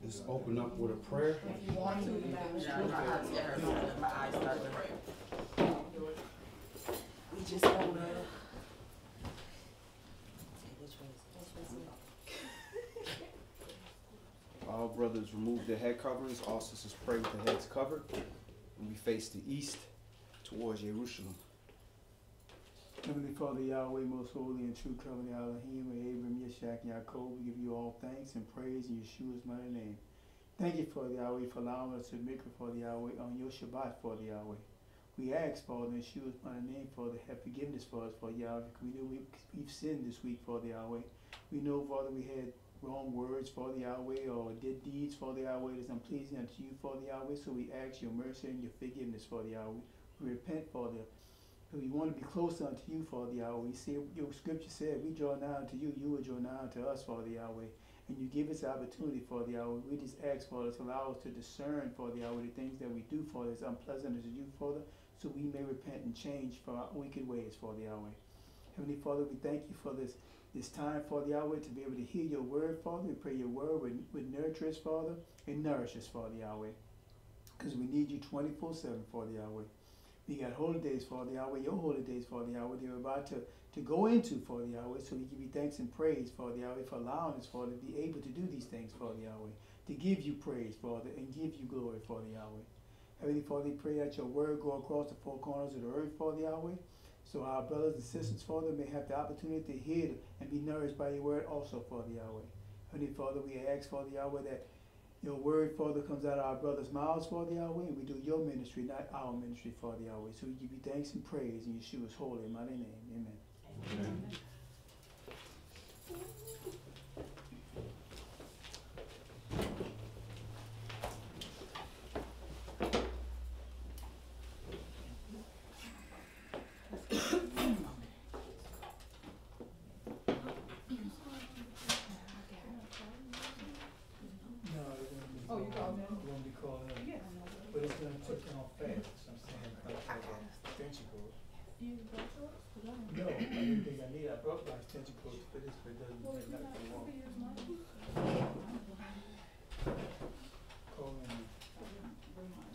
Let's open up with a prayer. If you want to, you can. My eyes start to break. We just want to. All brothers remove their head coverings. All sisters pray with their heads covered. And we face the east towards Jerusalem. Heavenly Father, Yahweh, most holy and true covenant, Alahym, Abram, Yeshak, Yaakov, we give you all thanks and praise in Yeshua's mighty name. Thank you, Father Yahweh, for allowing us to make it, Father Yahweh, on your Shabbat, Father Yahweh. We ask, Father, in Yeshua's mighty name, Father, have forgiveness for us, Father Yahweh. We know we've sinned this week, Father Yahweh. We know, Father, we had wrong words, Father Yahweh, or did deeds, Father Yahweh, that's unpleasing unto you, Father Yahweh. So we ask your mercy and your forgiveness, Father Yahweh. We repent, Father. We want to be closer unto you, Father Yahweh. You say, your scripture said, we draw nigh unto you, you will draw nigh unto us, Father Yahweh. And you give us the opportunity, Father Yahweh. We just ask, Father, to allow us to discern, Father Yahweh, the things that we do, Father, is unpleasant unto you, Father, so we may repent and change from our wicked ways, Father Yahweh. Heavenly Father, we thank you for this time, Father Yahweh, to be able to hear your word, Father. We pray your word would nurture us, Father, and nourish us, Father Yahweh. Because we need you 24/7, Father Yahweh. We got holy days, Father Yahweh, your holy days, Father Yahweh, they're about to go into, Father Yahweh. So we give you thanks and praise, Father Yahweh, for allowing us, Father, to be able to do these things, Father Yahweh, to give you praise, Father, and give you glory, Father Yahweh. Heavenly Father, we pray that your word go across the four corners of the earth, Father Yahweh, so our brothers and sisters, Father, may have the opportunity to hear and be nourished by your word also, Father Yahweh. Heavenly Father, we ask, Father Yahweh, that your word, Father, comes out of our brothers' mouths, Father Yahweh, and we do your ministry, not our ministry, Father Yahweh. So we give you thanks and praise in Yeshua's holy and mighty name. Amen. Amen. Oh, you called him? It won't be called in. Yeah. But it's going to take them off fast. So I'm saying, extension cord. You brought yours? No, I didn't think I need it. I brought my extension cord for this, but it doesn't Well, make if you're nothing not, wrong. you can use mine. Call in. Bring mine.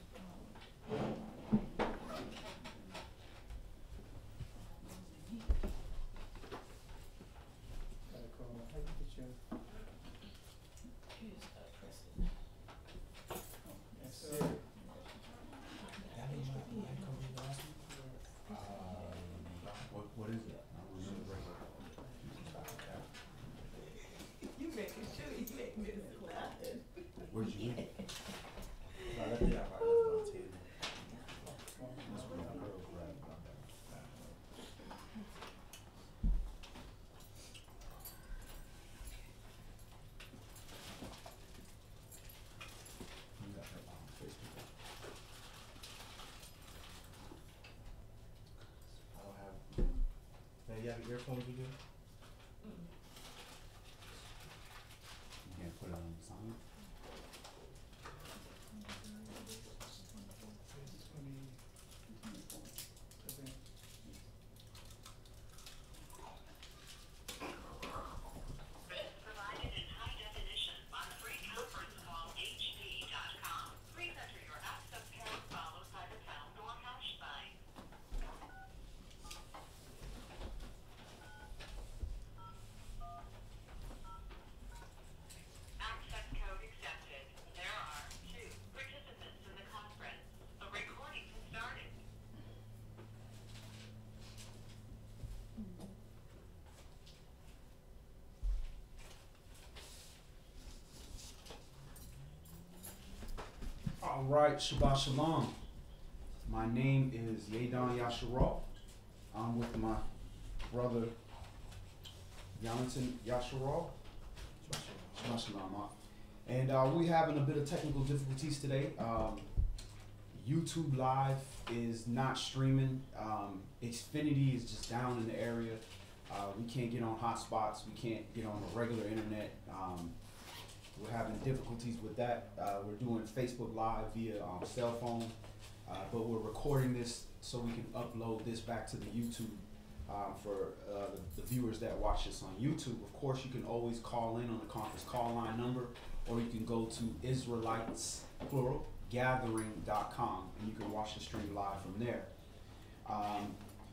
Gotta call in. How you get your... Yes, sir. What is it? You making sure you make me laugh. Where'd you read it? You have earphones with you? You can't put it on silent. Provided in high definition on the free conference call hd.com. Please enter your access code followed by the pound or hash sign. Access code accepted. There are 2 participants in the conference. The recording has started. All right, Shabbat Shalom. My name is YAHWEH. I'm with my brother Jonathan YAHWEH. Shabbat Shalom. And we're having a bit of technical difficulties today. YouTube Live is not streaming. Xfinity is just down in the area. We can't get on hotspots. We can't get on the regular internet. We're having difficulties with that. We're doing Facebook Live via cell phone, but we're recording this so we can upload this back to the YouTube for the viewers that watch this on YouTube. Of course, you can always call in on the conference call line number, or you can go to Israelites, plural, Gathering.com, and you can watch the stream live from there.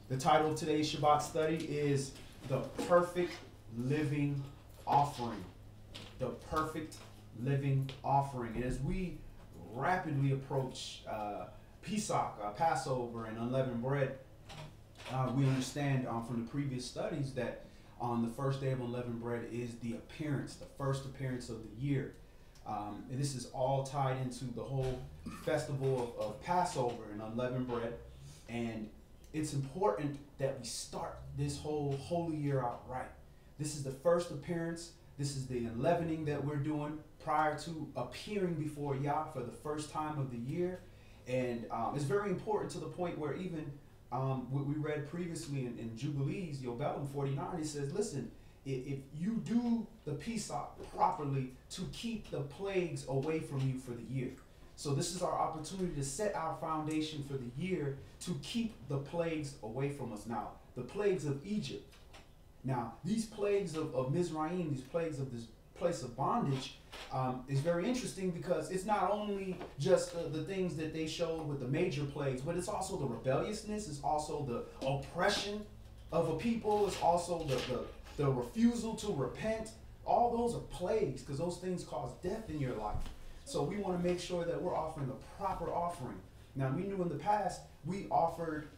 The title of today's Shabbat study is The Perfect Living Offering. The Perfect Living Offering. And as we rapidly approach Pesach, Passover, and unleavened bread, we understand from the previous studies that on the first day of unleavened bread is the appearance, the first appearance of the year. And this is all tied into the whole festival of Passover and unleavened bread. And it's important that we start this whole holy year out right. This is the first appearance. This is the unleavening that we're doing prior to appearing before Yah for the first time of the year. And it's very important to the point where even what we read previously in Jubilees, Yobelum 49, it says, listen, if you do the Pesach properly, to keep the plagues away from you for the year. So this is our opportunity to set our foundation for the year to keep the plagues away from us. Now, the plagues of Egypt. Now, these plagues of Mizraim, these plagues of this place of bondage, is very interesting because it's not only just the things that they showed with the major plagues, but it's also the rebelliousness, it's also the oppression of a people, it's also the refusal to repent. All those are plagues because those things cause death in your life. So we want to make sure that we're offering the proper offering. Now, we knew in the past we offered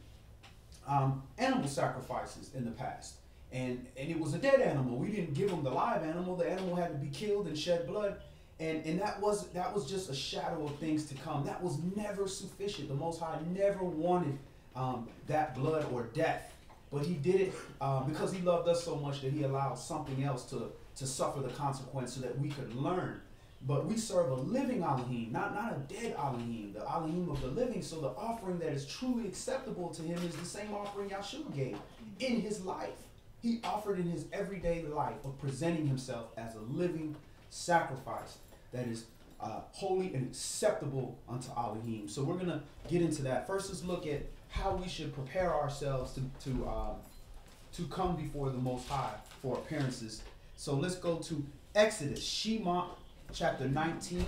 animal sacrifices in the past. And it was a dead animal. We didn't give them the live animal. The animal had to be killed and shed blood. And that was just a shadow of things to come. That was never sufficient. The Most High never wanted that blood or death. But he did it because he loved us so much that he allowed something else to suffer the consequence so that we could learn. But we serve a living Alahym, not a dead Alahym, the Alahym of the living. So the offering that is truly acceptable to him is the same offering Yahshua gave in his life. He offered in his everyday life of presenting himself as a living sacrifice that is holy and acceptable unto Alahym. So we're going to get into that. First, let's look at how we should prepare ourselves to come before the Most High for appearances. So let's go to Exodus, Shema, chapter 19,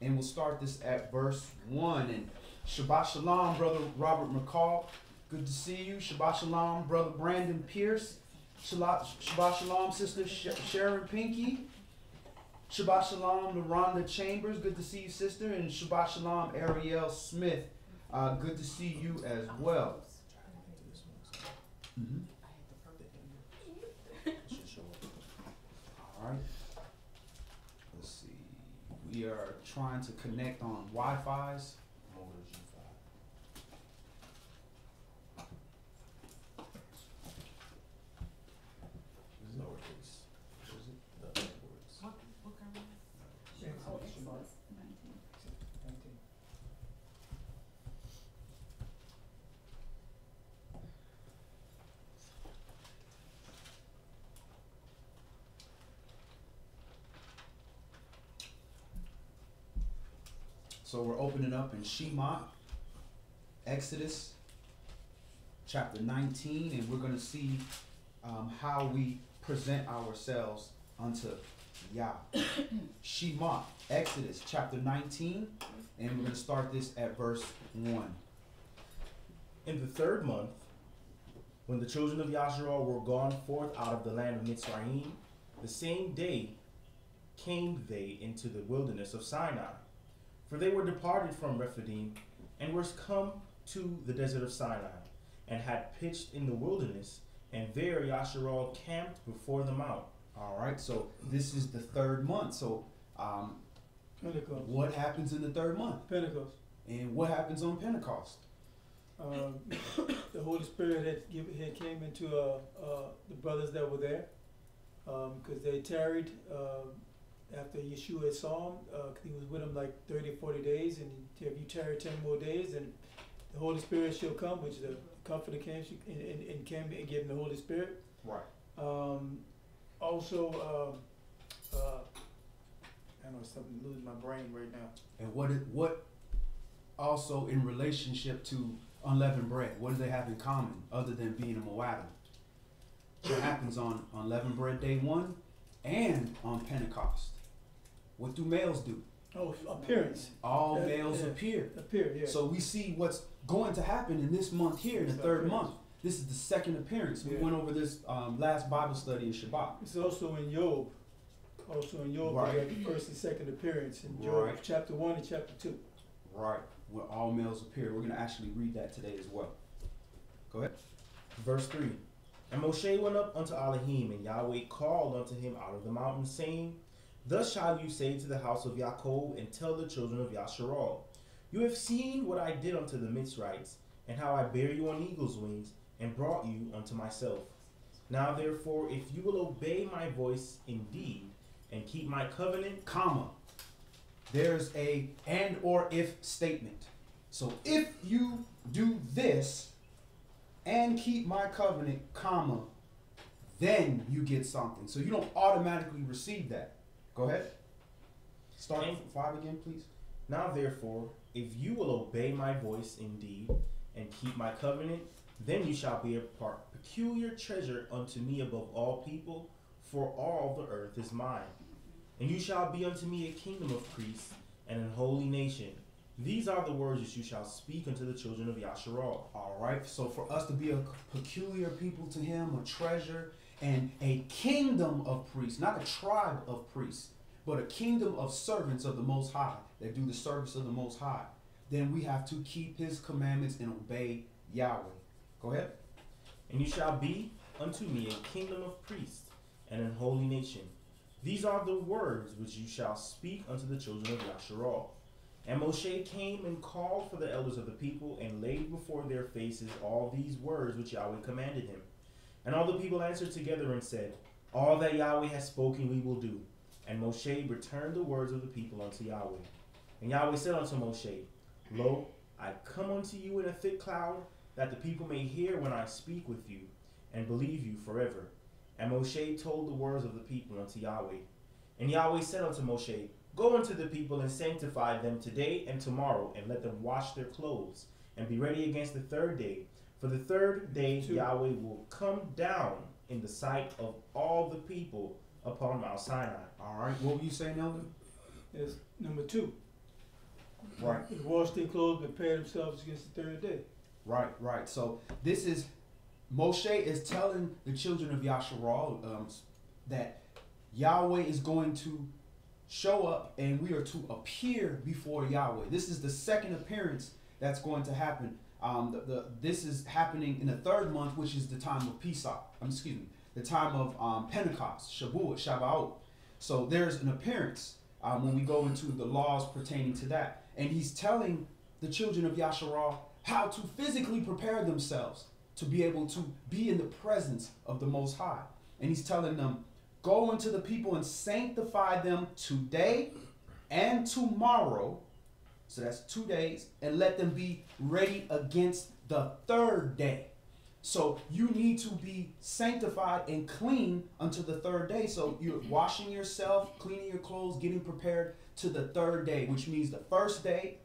and we'll start this at verse 1. And Shabbat Shalom, Brother Robert McCall. Good to see you. Shabbat Shalom, Brother Brandon Pierce. Shabbat Shalom, Sister Sharon Pinky. Shabbat Shalom, LaRonda Chambers. Good to see you, sister. And Shabbat Shalom, Ariel Smith. Good to see you as well. All right. Let's see. We are trying to connect on Wi-Fi's. Oh, Exodus 19. So we're opening up in Shema, Exodus, chapter 19, and we're going to see how we present ourselves unto Yah. Shema, Exodus, chapter 19, and we're going to start this at verse 1. In the 3rd month, when the children of Yasharal were gone forth out of the land of Mitzrayim, the same day came they into the wilderness of Sinai. For they were departed from Rephidim, and were come to the desert of Sinai, and had pitched in the wilderness, and there Yasharal camped before the mount. All right, so this is the 3rd month. So Pentecost. what happens in the 3rd month? Pentecost. And what happens on Pentecost? The Holy Spirit had came into the brothers that were there because they tarried after Yeshua had saw him. He was with them like 30 or 40 days, and if you tarry 10 more days, and the Holy Spirit shall come, which the Comforter came and came and gave him the Holy Spirit. Right. Also, I know something losing my brain right now. And what also in relationship to unleavened bread? What do they have in common other than being a Moabite? What happens on unleavened bread day 1 and on Pentecost? What do males do? Oh, appearance. All Yeah, males yeah. appear. Appear, yeah. So we see what's going to happen in this month here, in the It's third appearance. month. This is the second appearance. We Yeah. went over this last Bible study in Shabbat. It's also in Job. Also in Job, Right. we have the first and second appearance in Job, Right. chapter 1 and chapter 2. Right, where all males appear. We're going to actually read that today as well. Go ahead. Verse 3. And Moshe went up unto Alahym, and Yahweh called unto him out of the mountain, saying, Thus shall you say to the house of Jacob, and tell the children of Yasharal, You have seen what I did unto the Mitzrites, and how I bare you on eagle's wings, and brought you unto myself. Now therefore, if you will obey my voice indeed, and keep my covenant, Comma. There's a and or if statement. So if you do this and keep my covenant, comma, then you get something. So you don't automatically receive that. Go ahead. Start from 5 again, please. Now therefore, if you will obey my voice indeed, and keep my covenant, then you shall be a peculiar treasure unto me above all people, for all the earth is mine. And you shall be unto me a kingdom of priests, and an holy nation. These are the words that you shall speak unto the children of Yasharal. All right. So for us to be a peculiar people to him, a treasure, and a kingdom of priests, not a tribe of priests, but a kingdom of servants of the Most High that do the service of the Most High, then we have to keep his commandments and obey Yahweh. Go ahead. And you shall be unto me a kingdom of priests, and an holy nation. These are the words which you shall speak unto the children of Yasharal. And Moshe came and called for the elders of the people, and laid before their faces all these words which Yahweh commanded him. And all the people answered together and said, All that Yahweh has spoken we will do. And Moshe returned the words of the people unto Yahweh. And Yahweh said unto Moshe, Lo, I come unto you in a thick cloud, that the people may hear when I speak with you, and believe you forever. And Moshe told the words of the people unto Yahweh. And Yahweh said unto Moshe, Go unto the people and sanctify them today and tomorrow, and let them wash their clothes, and be ready against the third day. For the third day Yahweh will come down in the sight of all the people upon Mount Sinai. All right. What were you saying, Elder? That's number 2. Right. They wash their clothes, prepare themselves against the third day. Right. So this is, Moshe is telling the children of Yasharal that Yahweh is going to show up and we are to appear before Yahweh. This is the second appearance that's going to happen. This is happening in the third month, which is the time of Pesach. The time of Pentecost, Shabbat. So there's an appearance when we go into the laws pertaining to that. And he's telling the children of Yasharal how to physically prepare themselves to be able to be in the presence of the Most High. And he's telling them, go unto the people and sanctify them today and tomorrow. So that's 2 days. And let them be ready against the third day. So you need to be sanctified and clean unto the third day. So you're washing yourself, cleaning your clothes, getting prepared to the third day, which means the first day,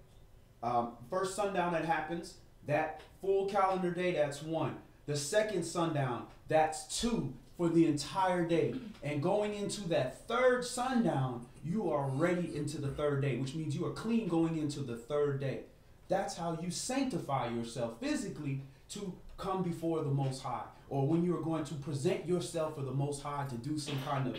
first sundown that happens, that full calendar day, that's 1. The second sundown, that's 2 for the entire day. And going into that third sundown, you are ready into the third day, which means you are clean going into the third day. That's how you sanctify yourself physically to come before the Most High. Or when you are going to present yourself for the Most High to do some kind of,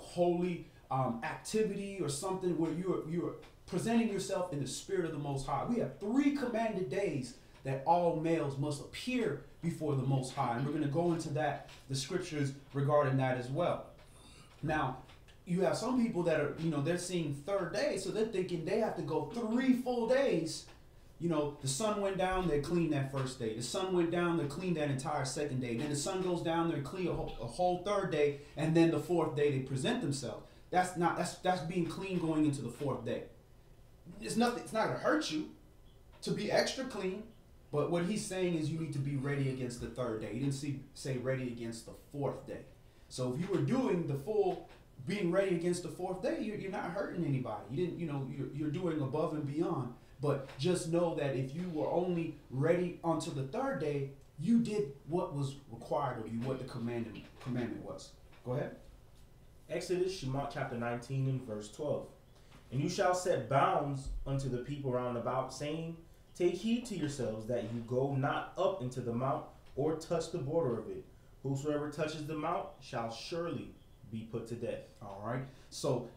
holy activity or something where you're presenting yourself in the spirit of the Most High. We have 3 commanded days that all males must appear before the Most High. And we're going to go into that, the scriptures regarding that as well. Now, you have some people that are, they're seeing third day, so they're thinking they have to go 3 full days. The sun went down, they clean that first day. The sun went down, they clean that entire second day. Then the sun goes down, they clean a whole third day, and then the fourth day they present themselves. That's being clean going into the fourth day. It's not going to hurt you to be extra clean, but what he's saying is you need to be ready against the third day. He didn't say ready against the fourth day. So if you were doing the full being ready against the fourth day, you're not hurting anybody. You didn't, you're doing above and beyond But just know that if you were only ready until the third day, you did what was required of you, what the commandment was. Go ahead. Exodus, Shemot chapter 19 and verse 12. And you shall set bounds unto the people round about, saying, take heed to yourselves that you go not up into the mount or touch the border of it. Whosoever touches the mount shall surely be put to death. All right. So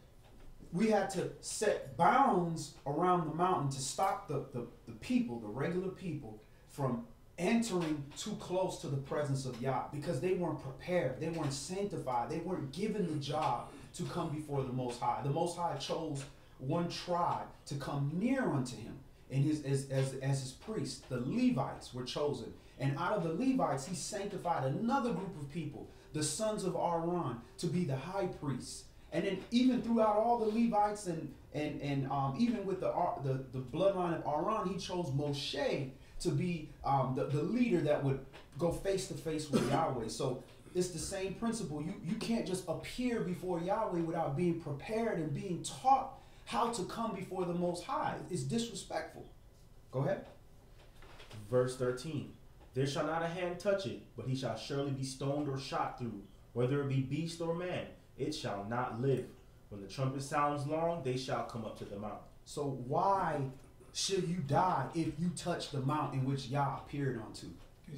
we had to set bounds around the mountain to stop the people, the regular people, from entering too close to the presence of Yah, because they weren't prepared, they weren't sanctified, they weren't given the job to come before the Most High. The Most High chose one tribe to come near unto him, and as his priests. The Levites were chosen, and out of the Levites he sanctified another group of people, the sons of Aaron, to be the high priests. And then even throughout all the Levites and even with the bloodline of Aaron, he chose Moshe to be the leader that would go face to face with Yahweh. So it's the same principle. You can't just appear before Yahweh without being prepared and being taught how to come before the Most High. It's disrespectful. Go ahead. Verse 13. There shall not a hand touch it, but he shall surely be stoned or shot through, whether it be beast or man. It shall not live. When the trumpet sounds long, they shall come up to the mount. So why should you die if you touch the mount in which Yah appeared unto?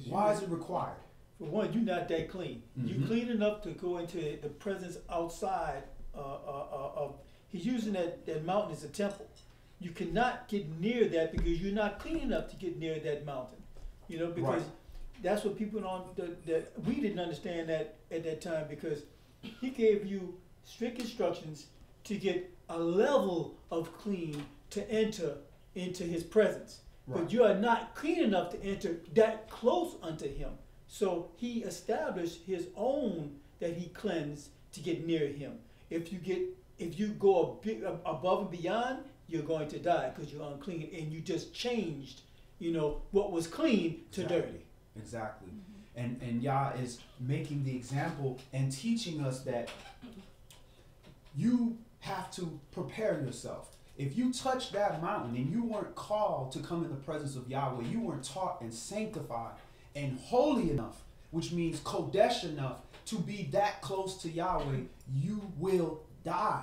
Why is it required? For one, you're not that clean. Mm-hmm. You're clean enough to go into the presence outside of. He's using that mountain as a temple. You cannot get near that because you're not clean enough to get near that mountain. You know, because Right. that's what people don't. That we didn't understand that at that time, because he gave you strict instructions to get a level of clean to enter into his presence. Right. But you are not clean enough to enter that close unto him. So he established his own that he cleansed to get near him. If you go above and beyond, you're going to die because you're unclean, and you just changed, what was clean to dirty. Exactly. And Yah is making the example and teaching us that you have to prepare yourself. If you touch that mountain and you weren't called to come in the presence of Yahweh, you weren't taught and sanctified and holy enough, which means Kodesh enough to be that close to Yahweh, you will die.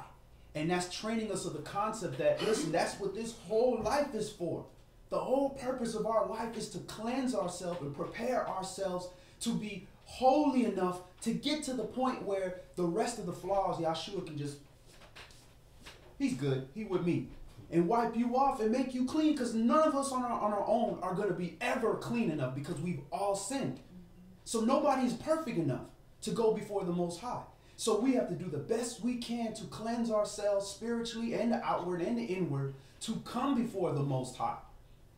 And that's training us of the concept that, listen, that's what this whole life is for. The whole purpose of our life is to cleanse ourselves and prepare ourselves to be holy enough to get to the point where the rest of the flaws, Yahshua can just, he's good, he with me, and wipe you off and make you clean, because none of us on our own are going to be ever clean enough, because we've all sinned. So nobody's perfect enough to go before the Most High. So we have to do the best we can to cleanse ourselves spiritually and the outward and the inward to come before the Most High.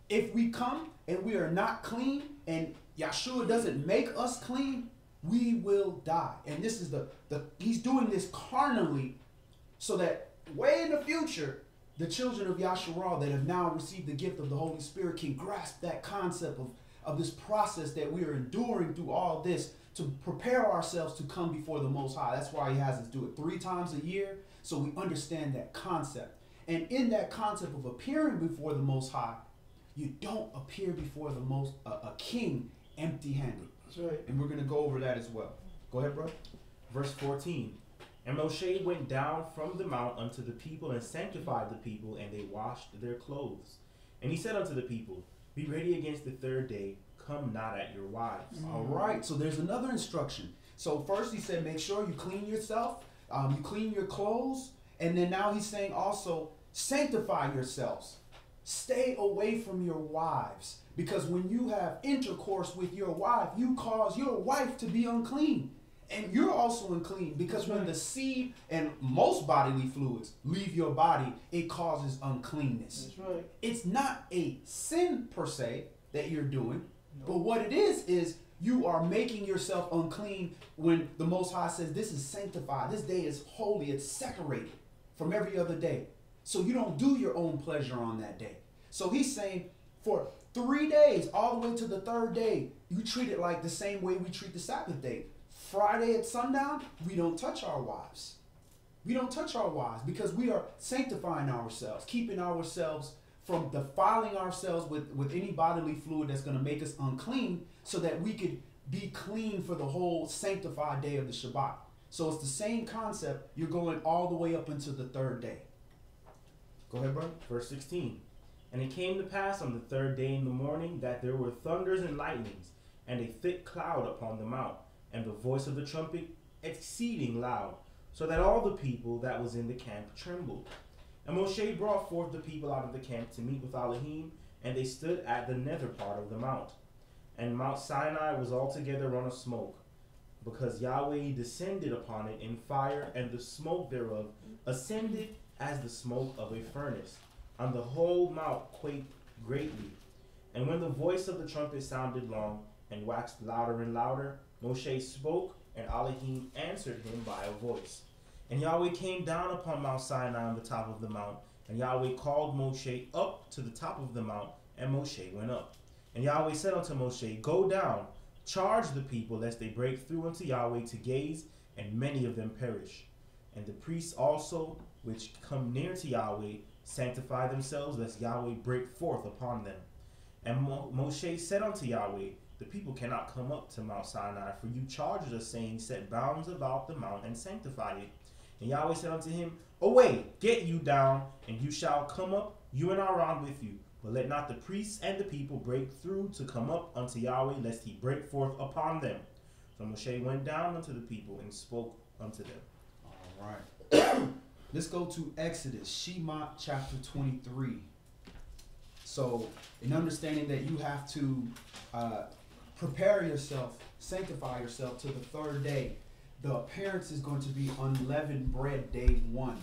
If we come and we are not clean and Yahshua doesn't make us clean, we will die. And this is he's doing this carnally so that way in the future, the children of Yahshua that have now received the gift of the Holy Spirit can grasp that concept of this process that we are enduring through all this to prepare ourselves to come before the Most High. That's why he has us do it 3 times a year, so we understand that concept. And in that concept of appearing before the Most High, you don't appear before a king empty-handed. That's right. And we're going to go over that as well. Go ahead, bro. Verse 14. And Moshe went down from the mount unto the people and sanctified the people, and they washed their clothes. And he said unto the people, be ready against the 3rd day, come not at your wives. All right, so there's another instruction. So first he said, make sure you clean yourself, you clean your clothes, and then now he's saying also, sanctify yourselves. Stay away from your wives, because when you have intercourse with your wife, you cause your wife to be unclean. And you're also unclean, because when the seed and most bodily fluids leave your body, it causes uncleanness. That's right. It's not a sin per se that you're doing, but what it is you are making yourself unclean when the Most High says this is sanctified. This day is holy. It's separated from every other day. So you don't do your own pleasure on that day. So he's saying for 3 days, all the way to the 3rd day, you treat it like the same way we treat the Sabbath day. Friday at sundown, we don't touch our wives. We don't touch our wives because we are sanctifying ourselves, keeping ourselves from defiling ourselves with any bodily fluid that's going to make us unclean, so that we could be clean for the whole sanctified day of the Shabbat. So it's the same concept. You're going all the way up into the third day. Go ahead, brother. Verse 16. And it came to pass on the third day in the morning that there were thunders and lightnings, and a thick cloud upon the mount, and the voice of the trumpet exceeding loud, so that all the people that was in the camp trembled. And Moshe brought forth the people out of the camp to meet with Alahym, and they stood at the nether part of the mount. And Mount Sinai was altogether run of smoke, because Yahweh descended upon it in fire, and the smoke thereof ascended as the smoke of a furnace. And the whole mount quaked greatly. And when the voice of the trumpet sounded long, and waxed louder and louder, Moshe spoke, and Alahym answered him by a voice. And Yahweh came down upon Mount Sinai on the top of the mount, and Yahweh called Moshe up to the top of the mount, and Moshe went up. And Yahweh said unto Moshe, Go down, charge the people, lest they break through unto Yahweh to gaze, and many of them perish. And the priests also, which come near to Yahweh, sanctify themselves, lest Yahweh break forth upon them. And Moshe said unto Yahweh, The people cannot come up to Mount Sinai, for you charged us, saying, Set bounds about the mount, and sanctify it. And Yahweh said unto him, Away, get you down, and you shall come up, you and Aaron with you. But let not the priests and the people break through to come up unto Yahweh, lest he break forth upon them. So Moshe went down unto the people and spoke unto them. All right. Let's go to Exodus, Shema chapter 23. So, in understanding that you have to prepare yourself, sanctify yourself to the third day, the appearance is going to be unleavened bread day 1.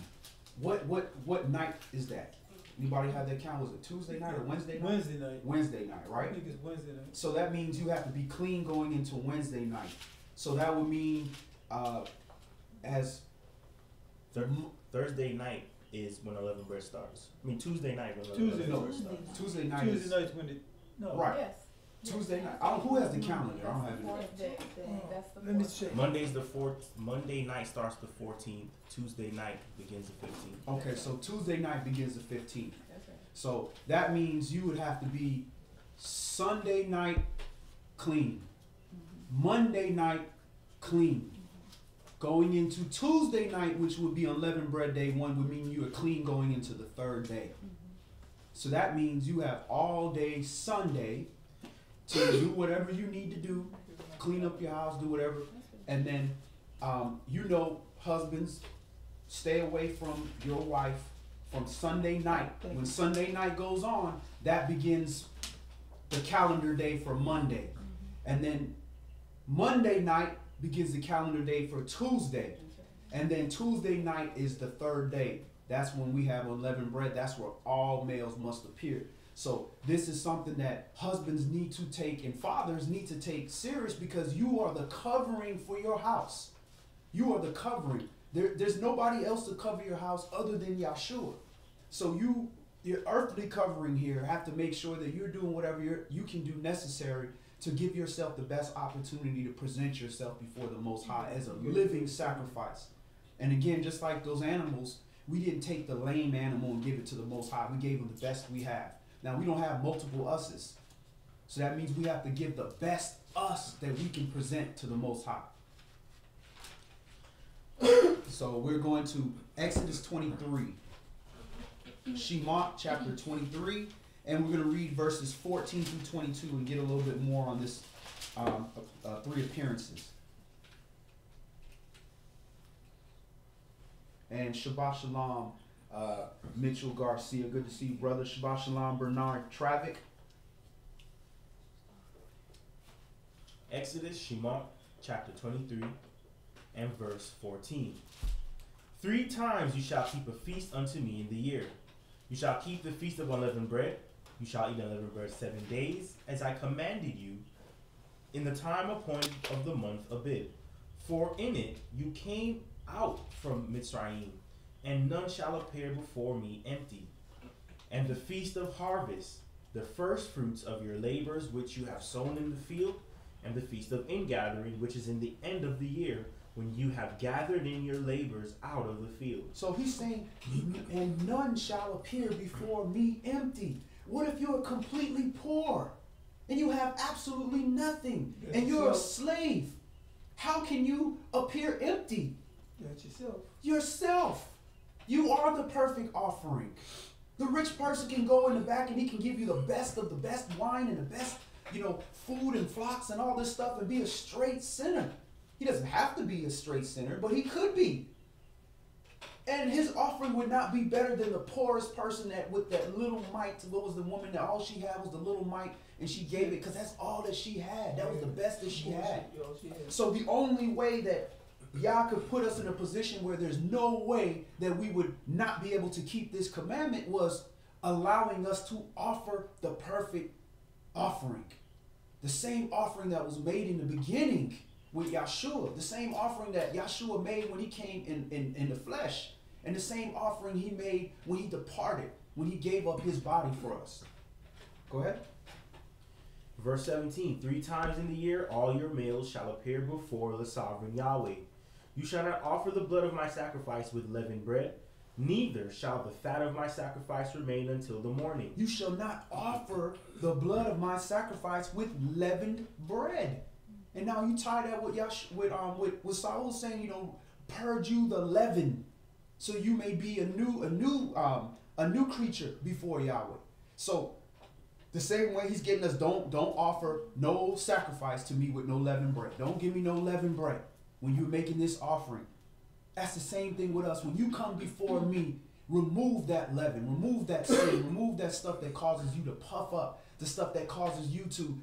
What night is that? Anybody have that count? Was it Tuesday night or Wednesday night? Wednesday night. Wednesday night, I right? think it's Wednesday night. So that means you have to be clean going into Wednesday night. So that would mean as Thursday night is when unleavened bread starts. I mean Tuesday night when Tuesday unleavened no, bread starts. Tuesday night Tuesday is night's when it. No. right. Yes. Tuesday night. Who has the calendar? I don't have it. Fourth day, that's the Let me fourth. check. Monday's the 4th. Monday night starts the 14th. Tuesday night begins the 15th. Okay, so Tuesday night begins the 15th. That's right. So that means you would have to be Sunday night clean, Monday night clean. Going into Tuesday night, which would be unleavened bread day 1, would mean you are clean going into the third day. So that means you have all day Sunday to do whatever you need to do, clean up your house, do whatever. And then, husbands, stay away from your wife from Sunday night. When Sunday night goes on, that begins the calendar day for Monday. And then Monday night begins the calendar day for Tuesday. And then Tuesday night is the third day. That's when we have unleavened bread. That's where all males must appear. So this is something that husbands need to take and fathers need to take serious, because you are the covering for your house. You are the covering. There's nobody else to cover your house other than Yahshua. So your earthly covering here have to make sure that you're doing whatever you can do necessary to give yourself the best opportunity to present yourself before the Most High as a living sacrifice. And again, just like those animals, we didn't take the lame animal and give it to the Most High. We gave him the best we have. Now, we don't have multiple us's. So that means we have to give the best us that we can present to the Most High. So we're going to Exodus 23. Shema chapter 23. And we're going to read verses 14 through 22 and get a little bit more on this 3 appearances. And Shabbat Shalom, Mitchell Garcia. Good to see you, brother. Shabbat Shalom, Bernard Travick. Exodus, Shema, chapter 23, and verse 14. 3 times you shall keep a feast unto me in the year. You shall keep the feast of unleavened bread. You shall eat unleavened bread 7 days, as I commanded you, in the time appointed of the month Abib. For in it you came out from Mitzrayim, and none shall appear before me empty. And the feast of harvest, the first fruits of your labors which you have sown in the field, and the feast of ingathering, which is in the end of the year, when you have gathered in your labors out of the field. So he's saying, and none shall appear before me empty. What if you're completely poor and you have absolutely nothing and you're a slave? How can you appear empty? That's yourself. Yourself. You are the perfect offering. The rich person can go in the back and he can give you the best of the best wine and the best, food and flocks and all this stuff and be a straight sinner. He doesn't have to be a straight sinner, but he could be. And his offering would not be better than the poorest person that with that little mite. What was the woman that all she had was the little mite and she gave it because that's all that she had. That was the best that she had. So the only way that Yah could put us in a position where there's no way that we would not be able to keep this commandment was allowing us to offer the perfect offering. The same offering that was made in the beginning with Yahshua. The same offering that Yahshua made when he came in the flesh. And the same offering he made when he departed, when he gave up his body for us. Go ahead. Verse 17, 3 times in the year all your males shall appear before the sovereign Yahweh. You shall not offer the blood of my sacrifice with leavened bread, neither shall the fat of my sacrifice remain until the morning. You shall not offer the blood of my sacrifice with leavened bread. And now you tie that with Saul saying, purge you the leaven, so you may be a new creature before Yahweh. So the same way he's getting us, don't offer no sacrifice to me with no leavened bread. Don't give me no leavened bread when you're making this offering. That's the same thing with us. When you come before me, remove that leaven, remove that sin, remove that stuff that causes you to puff up, the stuff that causes you to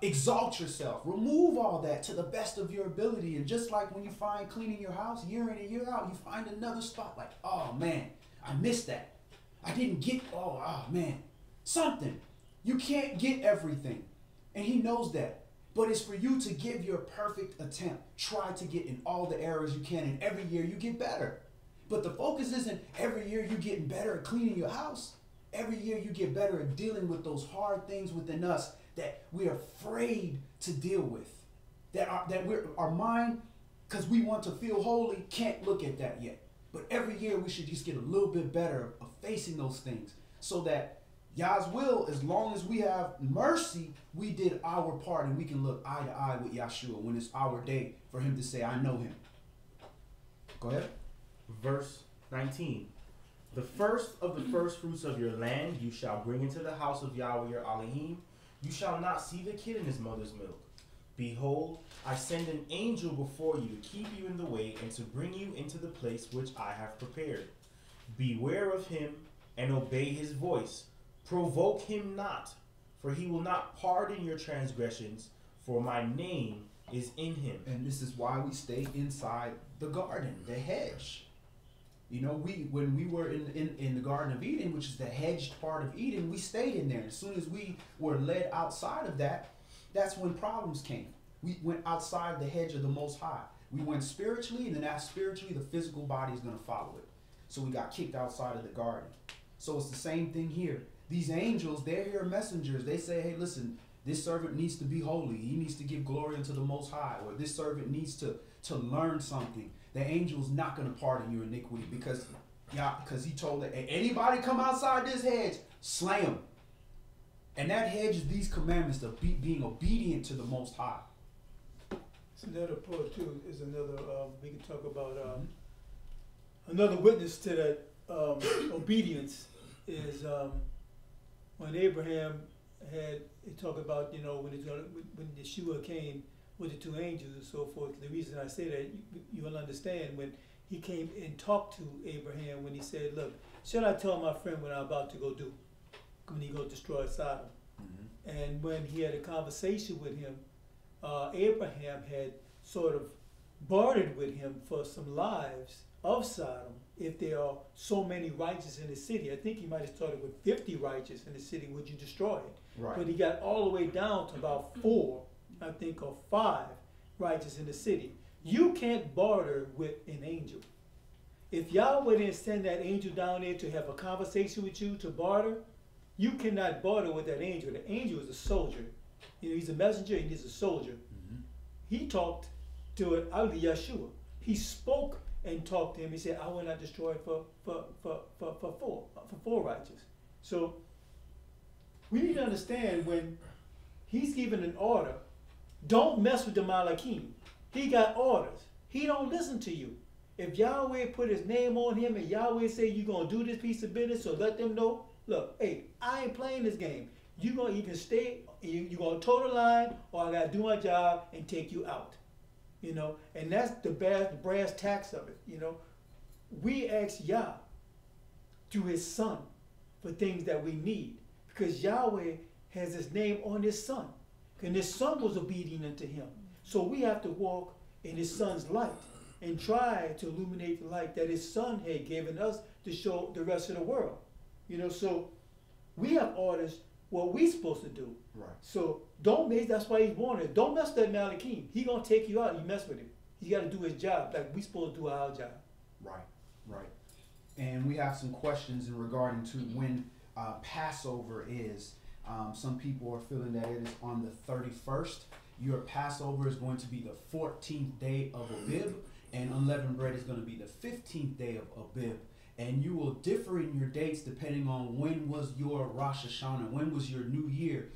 exalt yourself. Remove all that to the best of your ability. And just like when you find cleaning your house year in and year out, you find another spot like, oh man, I missed that. I didn't get, oh man, something. You can't get everything. And he knows that. But it's for you to give your perfect attempt. Try to get in all the areas you can, and every year you get better. But the focus isn't every year you're getting better at cleaning your house. Every year you get better at dealing with those hard things within us that we're afraid to deal with. Our mind, because we want to feel holy, can't look at that yet. But every year we should just get a little bit better of facing those things so that Yah's will, as long as we have mercy, we did our part and we can look eye to eye with Yahshua when it's our day for him to say, I know him. Go ahead. Verse 19. The first of the first fruits of your land you shall bring into the house of Yahweh your Alahym. You shall not see the kid in his mother's milk. Behold, I send an angel before you to keep you in the way and to bring you into the place which I have prepared. Beware of him and obey his voice. Provoke him not, for he will not pardon your transgressions, for my name is in him. And this is why we stay inside the garden, the hedge. When we were in the Garden of Eden, which is the hedged part of Eden, we stayed in there. As soon as we were led outside of that, that's when problems came. We went outside the hedge of the Most High. We went spiritually, and then that spiritually, the physical body is going to follow it. So we got kicked outside of the garden. So it's the same thing here. These angels, they're here messengers. They say, hey, listen, this servant needs to be holy. He needs to give glory unto the Most High. Or this servant needs to learn something. The angel's not going to pardon your iniquity because he told that anybody come outside this hedge, slay him. And that hedge is these commandments of being obedient to the Most High. It's another part too. Is another we can talk about another witness to that obedience is when Abraham he talked about when Yeshua came with the 2 angels and so forth. The reason I say that you will understand when he came and talked to Abraham when he said, "Look, shall I tell my friend what I'm about to go do when he go destroy Sodom?" Mm-hmm. And when he had a conversation with him, Abraham had sort of bartered with him for some lives of Sodom. If there are so many righteous in the city, I think he might have started with 50 righteous in the city, would you destroy it? Right. But he got all the way down to about 4, I think, or 5 righteous in the city. You can't barter with an angel. If Yahweh didn't send that angel down there to have a conversation with you to barter, you cannot barter with that angel. The angel is a soldier. He's a messenger and he's a soldier. Mm-hmm. He talked to it out of Yeshua. He spoke and talked to him. He said, I will not destroy it for four righteous. So we need to understand when he's giving an order, don't mess with the Malachim. He got orders. He don't listen to you. If Yahweh put his name on him and Yahweh say you're going to do this piece of business, so let them know, look, hey, I ain't playing this game. You're going to either stay, you're going to toe the line, or I got to do my job and take you out. You know, and that's the brass tacks of it. You know, we ask Yah through his son for things that we need, because Yahweh has his name on his son, and his son was obedient unto him. So we have to walk in his son's light and try to illuminate the light that his son had given us to show the rest of the world. You know, so we have orders what we supposed to do. Right. So don't mess, that's why he's warning. Don't mess with that Malachim. He gonna take you out and you mess with him. He gotta do his job like we supposed to do our job. Right, right. And we have some questions in regarding to when Passover is. Some people are feeling that it is on the 31st. Your Passover is going to be the 14th day of Abib, and unleavened bread is going to be the 15th day of Abib. And you will differ in your dates depending on when was your Rosh Hashanah, when was your New Year.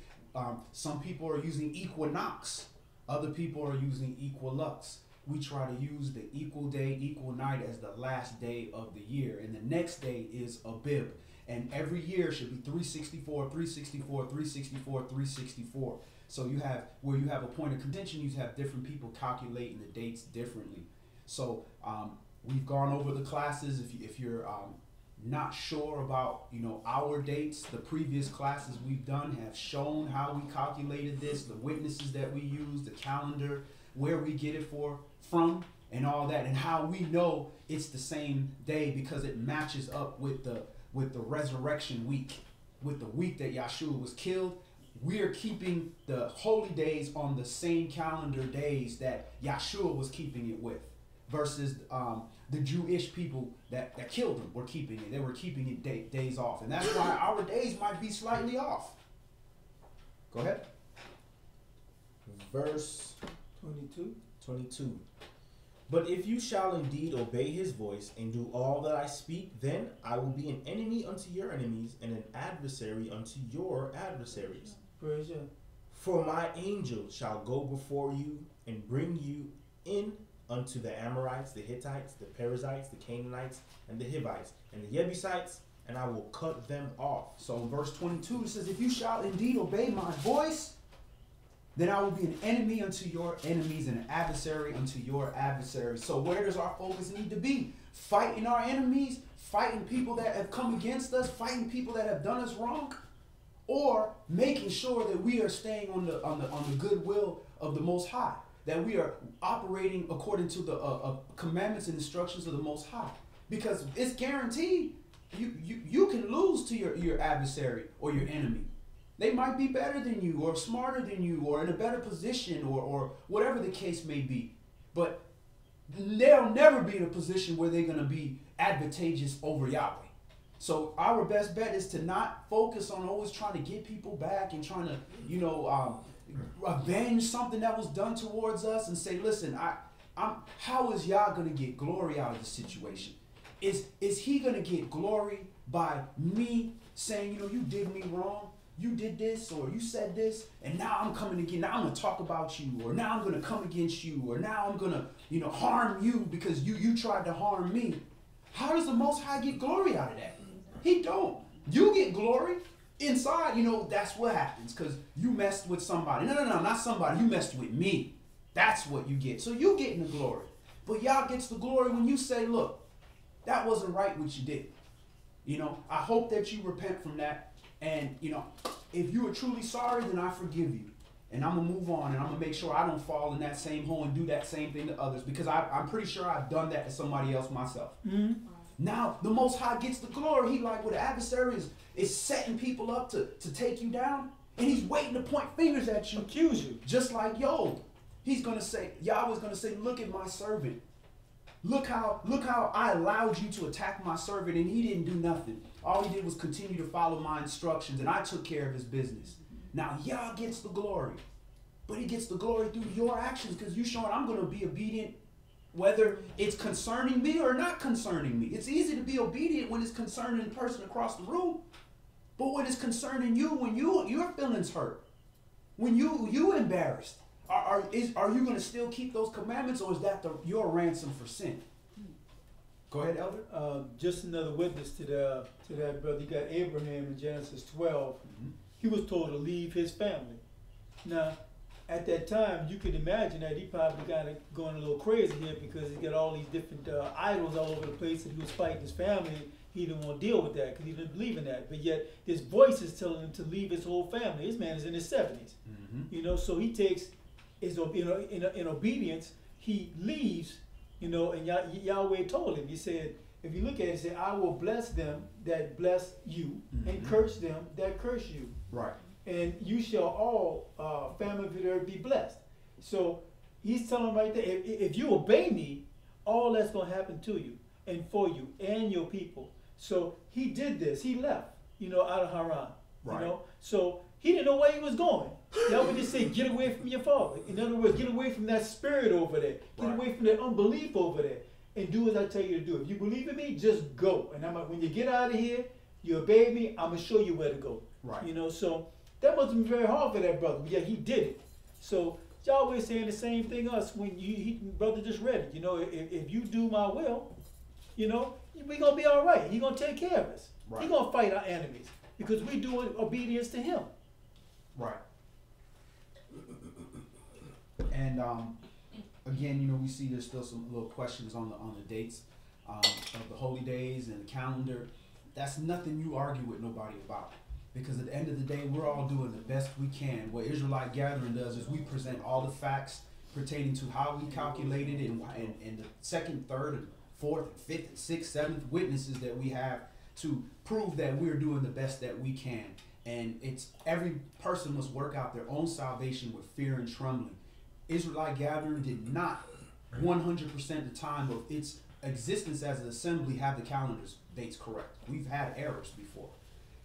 Some people are using equinox. Other people are using equilux. We try to use the equal day, equal night as the last day of the year. And the next day is Abib. And every year should be 364, 364, 364, 364. So you have, where you have a point of contention, you have different people calculating the dates differently. So we've gone over the classes. If you're not sure about, you know, our dates, the previous classes we've done have shown how we calculated this, the witnesses that we use, the calendar, where we get it from, and all that, and how we know it's the same day because it matches up with the resurrection week, with the week that Yahshua was killed. We're keeping the holy days on the same calendar days that Yahshua was keeping it with, versus the Jewish people that killed him were keeping it. They were keeping it days off. And that's why our days might be slightly off. Go ahead. Verse 22. But if you shall indeed obey his voice and do all that I speak, then I will be an enemy unto your enemies and an adversary unto your adversaries. Praise Yah. For my angel shall go before you and bring you in unto the Amorites, the Hittites, the Perizzites, the Canaanites, and the Hivites, and the Jebusites, and I will cut them off. So in verse 22 it says, if you shall indeed obey my voice, then I will be an enemy unto your enemies and an adversary unto your adversaries. So where does our focus need to be? Fighting our enemies, fighting people that have come against us, fighting people that have done us wrong, or making sure that we are staying on the goodwill of the Most High, that we are operating according to the commandments and instructions of the Most High. Because it's guaranteed you can lose to your adversary or your enemy. They might be better than you or smarter than you or in a better position or whatever the case may be. But they'll never be in a position where they're going to be advantageous over Yahweh. So our best bet is to not focus on always trying to get people back and trying to, you know, avenge something that was done towards us and say, listen, how is Yah going to get glory out of the situation? Is he going to get glory by me saying, you know, you did me wrong? You did this or you said this, and now I'm coming again. Now I'm going to talk about you, or now I'm going to come against you, or now I'm going to, you know, harm you because you tried to harm me. How does the Most High get glory out of that? He don't. You get glory inside. You know, that's what happens because you messed with somebody. No, not somebody. You messed with me. That's what you get. So you getting the glory. But Yah gets the glory when you say, look, that wasn't right what you did. You know, I hope that you repent from that. And, you know, if you are truly sorry, then I forgive you. And I'm going to move on, and I'm going to make sure I don't fall in that same hole and do that same thing to others, because I'm pretty sure I've done that to somebody else myself. Mm-hmm. Now, the Most High gets the glory. He like, well, the adversary is setting people up to take you down, and he's waiting to point fingers at you. Accuse you. Just like Job. He's going to say, Yahweh's going to say, look at my servant. Look how I allowed you to attack my servant, and he didn't do nothing. All he did was continue to follow my instructions, and I took care of his business. Now Yah gets the glory. but he gets the glory through your actions because you showing I'm going to be obedient whether it's concerning me or not concerning me. It's easy to be obedient when it's concerning the person across the room. But when it's concerning you, when your feelings hurt, when you embarrassed, are you going to still keep those commandments, or is that your ransom for sin? Go ahead, Elder. Just another witness to that, brother. You got Abraham in Genesis 12. Mm-hmm. He was told to leave his family. Now, at that time, you could imagine that he probably got going a little crazy here because he got all these different idols all over the place, and he was fighting his family. He didn't want to deal with that because he didn't believe in that. But yet, his voice is telling him to leave his whole family. This man is in his 70s. Mm-hmm. So he takes his, in obedience, he leaves. And Yahweh told him, he said, if you look at it, he said, I will bless them that bless you, and curse them that curse you. Right. And you shall all, family of the earth, be blessed. So he's telling them right there, if you obey me, all that's going to happen to you and for you and your people. So he did this. He left, out of Haran. Right. So he didn't know where he was going. Yahweh just say, get away from your father. In other words, get away from that spirit over there. Get away from that unbelief over there. And do as I tell you to do. If you believe in me, just go. And when you get out of here, you obey me, I'm going to show you where to go. Right. So that must have been very hard for that brother. But yeah, he did it. So Yahweh is saying the same thing us when brother just read it. If you do my will, we're going to be all right. He's going to take care of us. Right. He's going to fight our enemies because we're doing obedience to him. Right. And again, we see there's still some little questions on the dates of the holy days and the calendar. That's nothing you argue with nobody about, because at the end of the day, we're all doing the best we can. What Israelite Gathering does is we present all the facts pertaining to how we calculated it, and the second, third, and fourth, and fifth, and sixth, seventh witnesses that we have to prove that we're doing the best that we can. And it's every person must work out their own salvation with fear and trembling. Israelite Gathering did not 100% the time of its existence as an assembly have the calendar's dates correct. We've had errors before,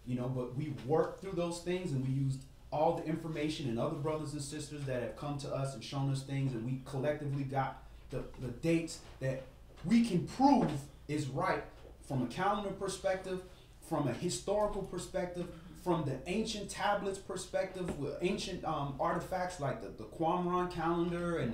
but we worked through those things, and we used all the information and other brothers and sisters that have come to us and shown us things, and we collectively got the dates that we can prove is right from a calendar perspective, from a historical perspective, from the ancient tablets perspective, with ancient artifacts like the Qumran calendar and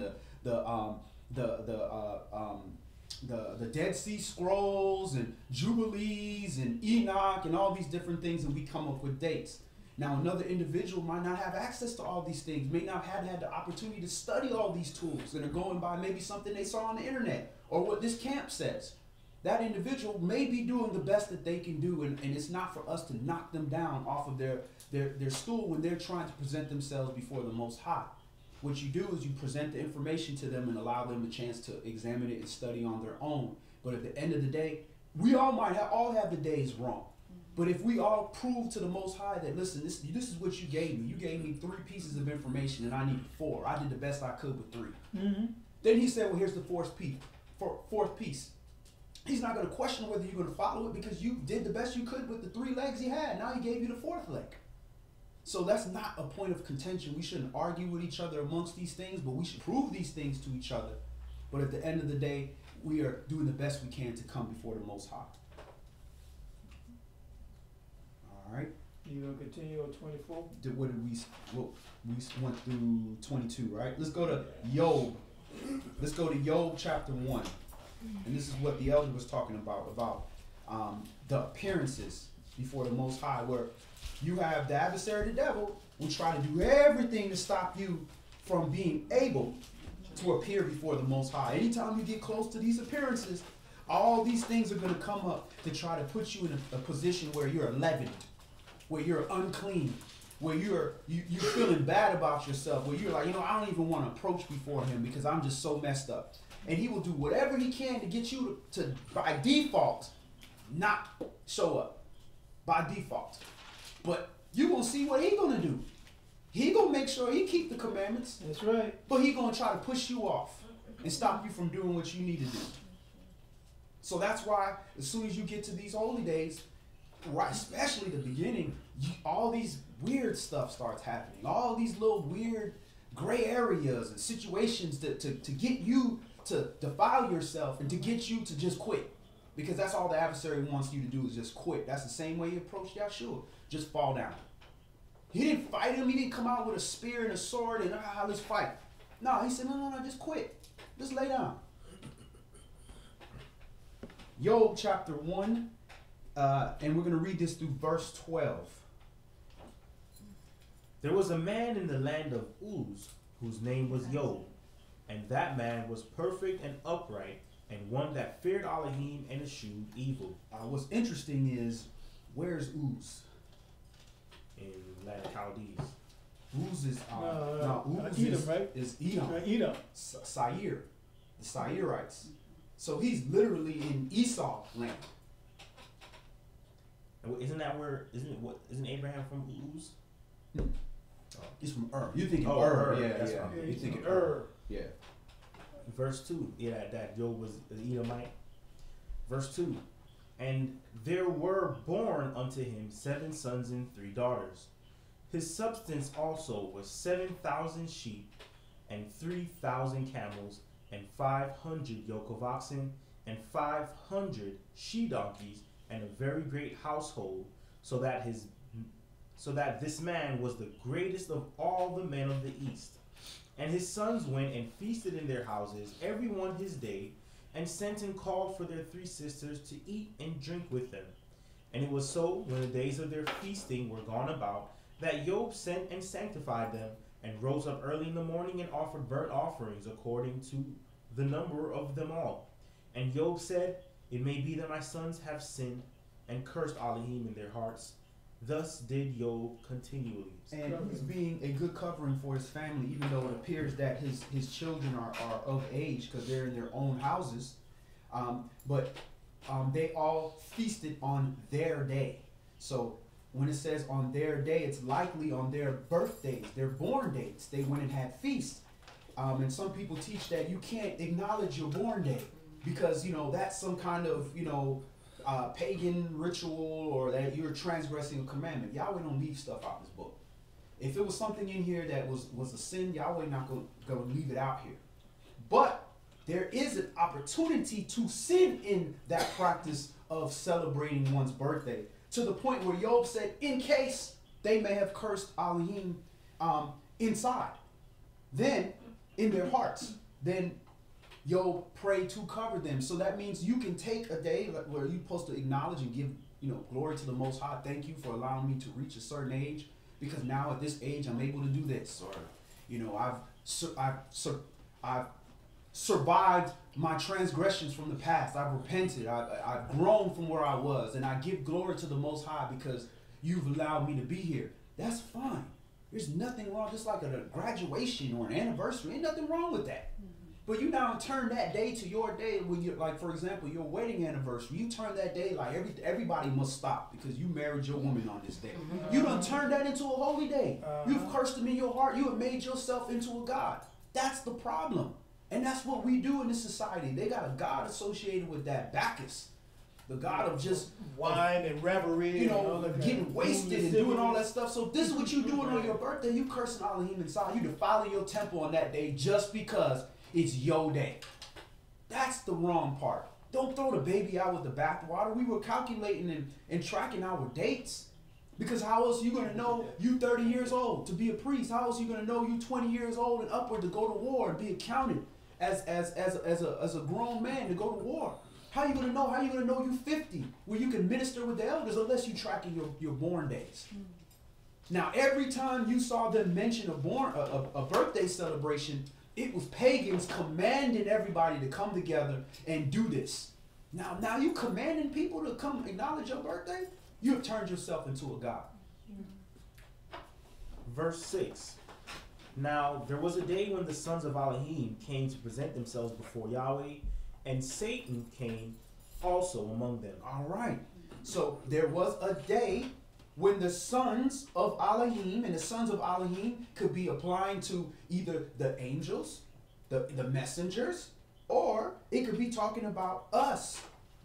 the Dead Sea Scrolls and Jubilees and Enoch and all these different things, and we come up with dates. Now, another individual might not have access to all these things, may not have had the opportunity to study all these tools, and are going by maybe something they saw on the internet or what this camp says. That individual may be doing the best that they can do, and it's not for us to knock them down off of their stool when they're trying to present themselves before the Most High. What you do is you present the information to them and allow them the chance to examine it and study on their own. But at the end of the day, we all might all have the days wrong. But if we all prove to the Most High that, listen, this is what you gave me. You gave me 3 pieces of information and I needed 4. I did the best I could with 3. Mm-hmm. Then he said, well, here's the fourth piece. He's not going to question whether you're going to follow it, because you did the best you could with the 3 legs he had. Now he gave you the 4th leg. So that's not a point of contention. We shouldn't argue with each other amongst these things, but we should prove these things to each other. But at the end of the day, we are doing the best we can to come before the Most High. All right. You going to continue on 24? We went through 22, right? Let's go to Job. Let's go to Job chapter 1. And this is what the elder was talking about the appearances before the Most High, where you have the adversary, the devil, will try to do everything to stop you from being able to appear before the Most High. Anytime you get close to these appearances, all these things are going to come up to try to put you in a position where you're leavened, where you're unclean, where you're feeling bad about yourself, where you're like, I don't even want to approach before him because I'm just so messed up. And he will do whatever he can to get you to by default, not show up. By default. But you're going to see what he's going to do. He's going to make sure he keep the commandments. That's right. But he's going to try to push you off and stop you from doing what you need to do. So that's why as soon as you get to these holy days, right, especially the beginning, all these weird stuff starts happening. All these little weird gray areas and situations to get you to defile yourself and to get you to just quit. Because that's all the adversary wants you to do is just quit. That's the same way he approached Yahshua. Just fall down. He didn't fight him. He didn't come out with a spear and a sword and let's fight. No, he said, no, just quit. Just lay down. Job chapter 1, and we're going to read this through verse 12. There was a man in the land of Uz, whose name was Job, and that man was perfect and upright, and one that feared Alahym and eschewed evil. What's interesting is, where's Uz? In the land of Chaldees. Uz is Uz Edom, right? is Edom. Edom. Seir, the Seirites. So he's literally in Esau land. And isn't Abraham from Uz? He's from Ur. You're thinking Oh, Ur. Ur, Yeah, that's yeah. right. You're thinking Ur. Ur. Yeah. Verse 2, that Job was an Edomite. Verse 2, and there were born unto him 7 sons and 3 daughters. His substance also was 7,000 sheep, and 3,000 camels, and 500 yoke of oxen, and 500 she donkeys, and a very great household, so that this man was the greatest of all the men of the east. And his sons went and feasted in their houses, every one his day, and sent and called for their 3 sisters to eat and drink with them. And it was so, when the days of their feasting were gone about, that Job sent and sanctified them, and rose up early in the morning and offered burnt offerings according to the number of them all. And Job said, it may be that my sons have sinned, and cursed Alahym in their hearts. Thus did Job continually. And he's being a good covering for his family, even though it appears that his children are of age because they're in their own houses. But they all feasted on their day. So when it says on their day, it's likely on their birthdays, their born dates. They went and had feasts. And some people teach that you can't acknowledge your born day because, that's some kind of, pagan ritual or that you're transgressing a commandment. Yahweh don't leave stuff out this book. If it was something in here that was a sin, Yahweh not going to leave it out here. But there is an opportunity to sin in that practice of celebrating one's birthday to the point where Job said, in case they may have cursed Alahym inside, then in their hearts, then Job prayed to cover them. So that means you can take a day where you're supposed to acknowledge and give, glory to the Most High. Thank you for allowing me to reach a certain age, because now at this age I'm able to do this, or I've survived my transgressions from the past. I've repented. I've grown from where I was, and I give glory to the Most High because you've allowed me to be here. That's fine. There's nothing wrong. Just like a graduation or an anniversary, ain't nothing wrong with that. But you now turn that day to your day when you, like, for example, your wedding anniversary. You turn that day like everybody must stop because you married your woman on this day. You done turned that into a holy day. You've cursed him in your heart. You have made yourself into a god. That's the problem. And that's what we do in this society. They got a god associated with that, Bacchus. The god of just wine and revelry, getting wasted and doing all that stuff. So this is what you doing on your birthday. You cursing Alahym inside. You defiling your temple on that day just because it's your day. That's the wrong part. Don't throw the baby out with the bathwater. We were calculating and tracking our dates. Because how else are you going to know you 30 years old to be a priest? How else are you going to know you 20 years old and upward to go to war and be accounted as a grown man to go to war? How are you going to know? How are you going to know you 50 where you can minister with the elders unless you tracking your born days? Now, every time you saw them mention a birthday celebration, it was pagans commanding everybody to come together and do this. Now you commanding people to come acknowledge your birthday? You have turned yourself into a god. Verse 6. Now there was a day when the sons of Alahym came to present themselves before Yahweh, and Satan came also among them. All right. So there was a day when the sons of Alahym, and the sons of Alahym could be applying to either the angels, the messengers, or it could be talking about us,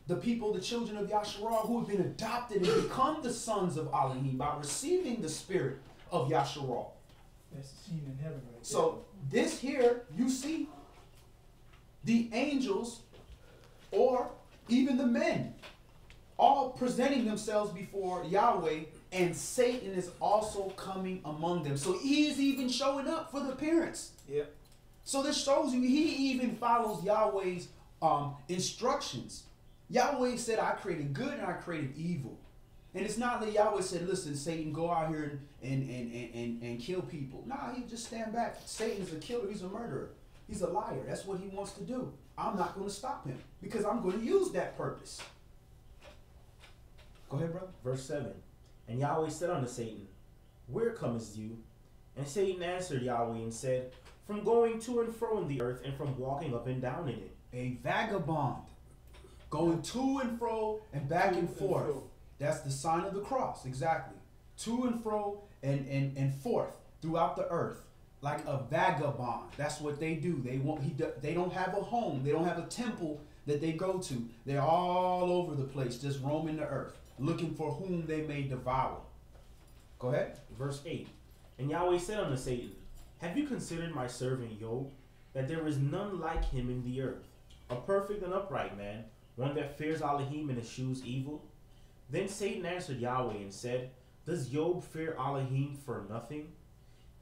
the people, the children of Yahshua, who have been adopted and become the sons of Alahym by receiving the spirit of Yahshua. That's the scene in heaven right there. So this here, you see the angels or even the men all presenting themselves before Yahweh, and Satan is also coming among them. So he is even showing up for the appearance. Yep. So this shows you he even follows Yahweh's instructions. Yahweh said, I created good and I created evil. And it's not that Yahweh said, listen, Satan, go out here and kill people. Nah, he just stand back. Satan's a killer. He's a murderer. He's a liar. That's what he wants to do. I'm not going to stop him because I'm going to use that purpose. Go ahead, brother. Verse 7. And Yahweh said unto Satan, Where comest you? And Satan answered Yahweh and said, From going to and fro in the earth, and from walking up and down in it. A vagabond going to and fro and back and forth. That's the sign of the cross, exactly. To and fro and forth throughout the earth, like a vagabond. That's what they do. They don't have a home. They don't have a temple that they go to. They're all over the place, just roaming the earth, looking for whom they may devour. Go ahead. Verse 8. And Yahweh said unto Satan, Have you considered my servant Job, that there is none like him in the earth, a perfect and upright man, one that fears Alahym and eschews evil? Then Satan answered Yahweh and said, Does Job fear Alahym for nothing?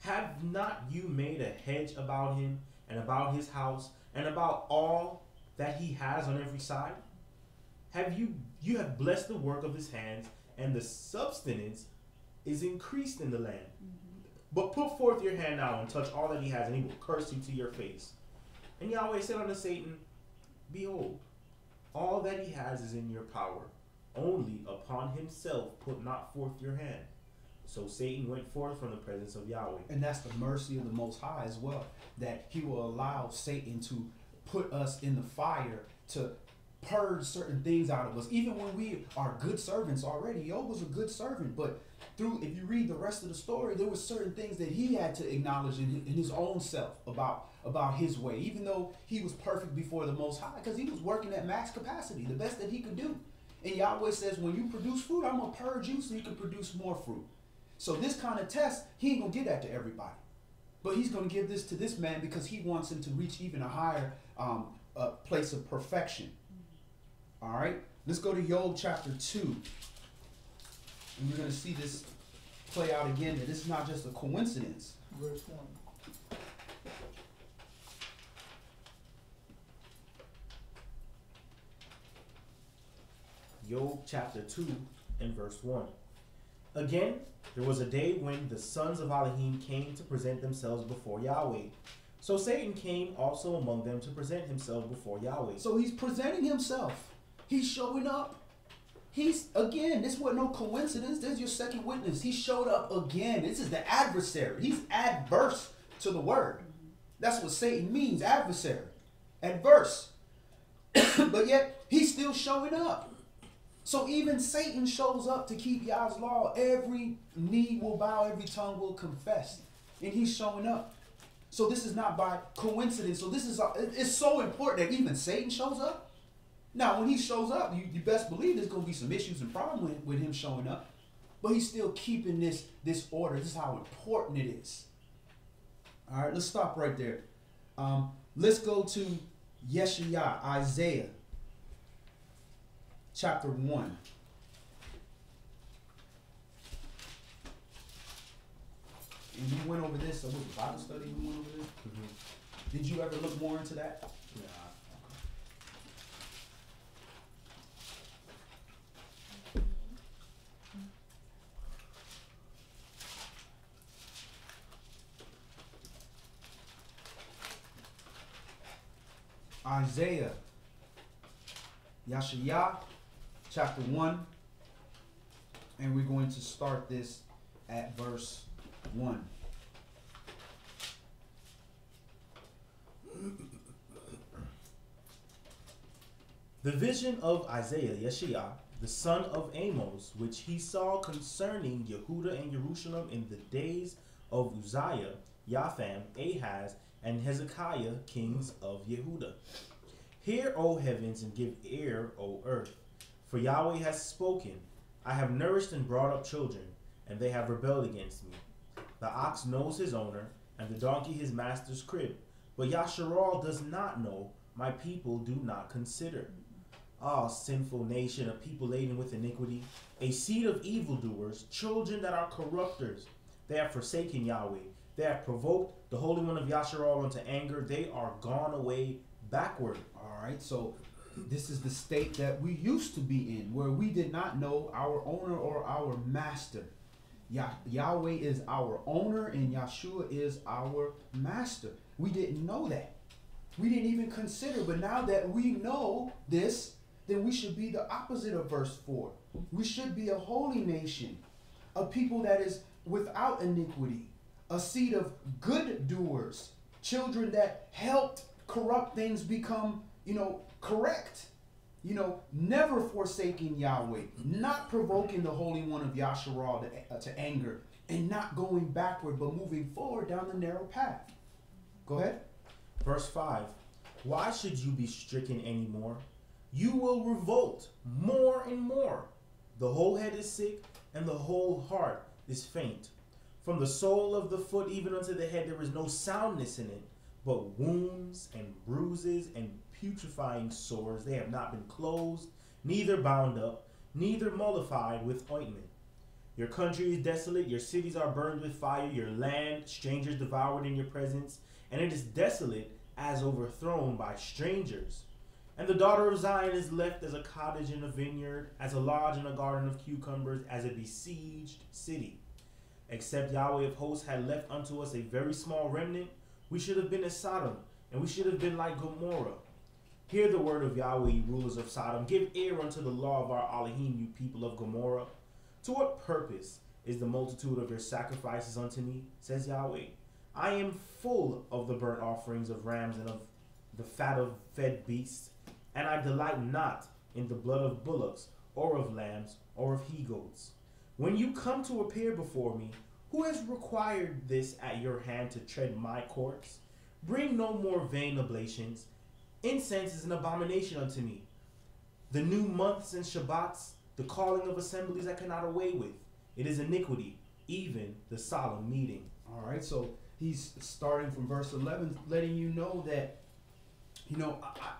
Have not you made a hedge about him, and about his house, and about all that he has on every side? You have blessed the work of his hands, and the substance is increased in the land. But put forth your hand now and touch all that he has, and he will curse you to your face. And Yahweh said unto Satan, Behold, all that he has is in your power. Only upon himself put not forth your hand. So Satan went forth from the presence of Yahweh. And that's the mercy of the Most High as well, that he will allow Satan to put us in the fire to purge certain things out of us. Even when we are good servants already. Job was a good servant, but if you read the rest of the story, there were certain things that he had to acknowledge in his own self about his way, even though he was perfect before the Most High, because he was working at max capacity, the best that he could do. And Yahweh says, when you produce fruit, I'm going to purge you so you can produce more fruit. So this kind of test, he ain't going to give that to everybody. But he's going to give this to this man because he wants him to reach even a higher place of perfection. All right, let's go to Job chapter 2. And we're going to see this play out again, that this is not just a coincidence. Verse 1. Job chapter 2 and verse 1. Again, there was a day when the sons of Alahym came to present themselves before Yahweh. So Satan came also among them to present himself before Yahweh. So he's presenting himself. He's showing up. Again, this wasn't no coincidence. There's your second witness. He showed up again. This is the adversary. He's adverse to the word. That's what Satan means, adversary. Adverse. But yet, he's still showing up. So even Satan shows up to keep Yah's law. Every knee will bow, every tongue will confess. And he's showing up. So this is not by coincidence. So it's so important that even Satan shows up. Now, when he shows up, you best believe there's going to be some issues and problems with him showing up. But he's still keeping this order. This is how important it is. All right, let's stop right there. Let's go to Yeshayah, Isaiah, chapter 1. And you went over this, so was it Bible study you went over this? Mm-hmm. Did you ever look more into that? Yeah. Isaiah, Yeshayah, chapter 1, and we're going to start this at verse 1. The vision of Isaiah, Yeshayah, the son of Amos, which he saw concerning Yehuda and Jerusalem in the days of Uzziah, Jotham, Ahaz, and Hezekiah, kings of Yehuda. Hear, O heavens, and give ear, O earth, for Yahweh has spoken. I have nourished and brought up children, and they have rebelled against me. The ox knows his owner, and the donkey his master's crib. But Yasharal does not know, my people do not consider. Ah, sinful nation, a people laden with iniquity, a seed of evildoers, children that are corrupters. They have forsaken Yahweh. They have provoked the Holy One of Yasharal unto anger. They are gone away backward. All right, so this is the state that we used to be in, where we did not know our owner or our master. Yahweh is our owner and Yahshua is our master. We didn't know that. We didn't even consider, but now that we know this, then we should be the opposite of verse 4. We should be a holy nation, a people that is without iniquity, a seed of good doers, children that helped corrupt things become, correct. Never forsaking Yahweh, not provoking the Holy One of Yasharal to anger, and not going backward, but moving forward down the narrow path. Go ahead. Verse 5. Why should you be stricken anymore? You will revolt more and more. The whole head is sick, and the whole heart is faint. From the sole of the foot even unto the head there is no soundness in it, but wounds and bruises and putrefying sores. They have not been closed, neither bound up, neither mollified with ointment. Your country is desolate, your cities are burned with fire, your land, strangers devoured in your presence, and it is desolate as overthrown by strangers. And the daughter of Zion is left as a cottage in a vineyard, as a lodge in a garden of cucumbers, as a besieged city. Except Yahweh of hosts had left unto us a very small remnant, we should have been as Sodom, and we should have been like Gomorrah. Hear the word of Yahweh, you rulers of Sodom. Give ear unto the law of our Alahym, you people of Gomorrah. To what purpose is the multitude of your sacrifices unto me, says Yahweh? I am full of the burnt offerings of rams and of the fat of fed beasts, and I delight not in the blood of bullocks, or of lambs, or of he-goats. When you come to appear before me, who has required this at your hand to tread my courts? Bring no more vain oblations. Incense is an abomination unto me. The new months and Shabbats, the calling of assemblies I cannot away with. It is iniquity, even the solemn meeting. All right, so he's starting from verse 11, letting you know that,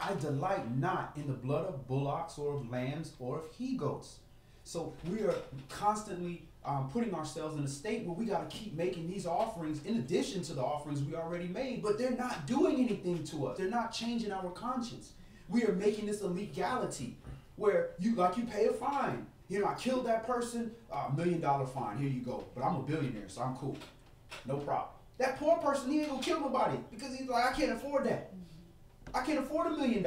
I delight not in the blood of bullocks or of lambs or of he-goats. So we are constantly putting ourselves in a state where we got to keep making these offerings in addition to the offerings we already made, but they're not doing anything to us. They're not changing our conscience. We are making this a legality where you pay a fine. I killed that person, $1 million fine, here you go. But I'm a billionaire, so I'm cool. No problem. That poor person, he ain't gonna kill nobody because he's like, I can't afford that. I can't afford $1 million.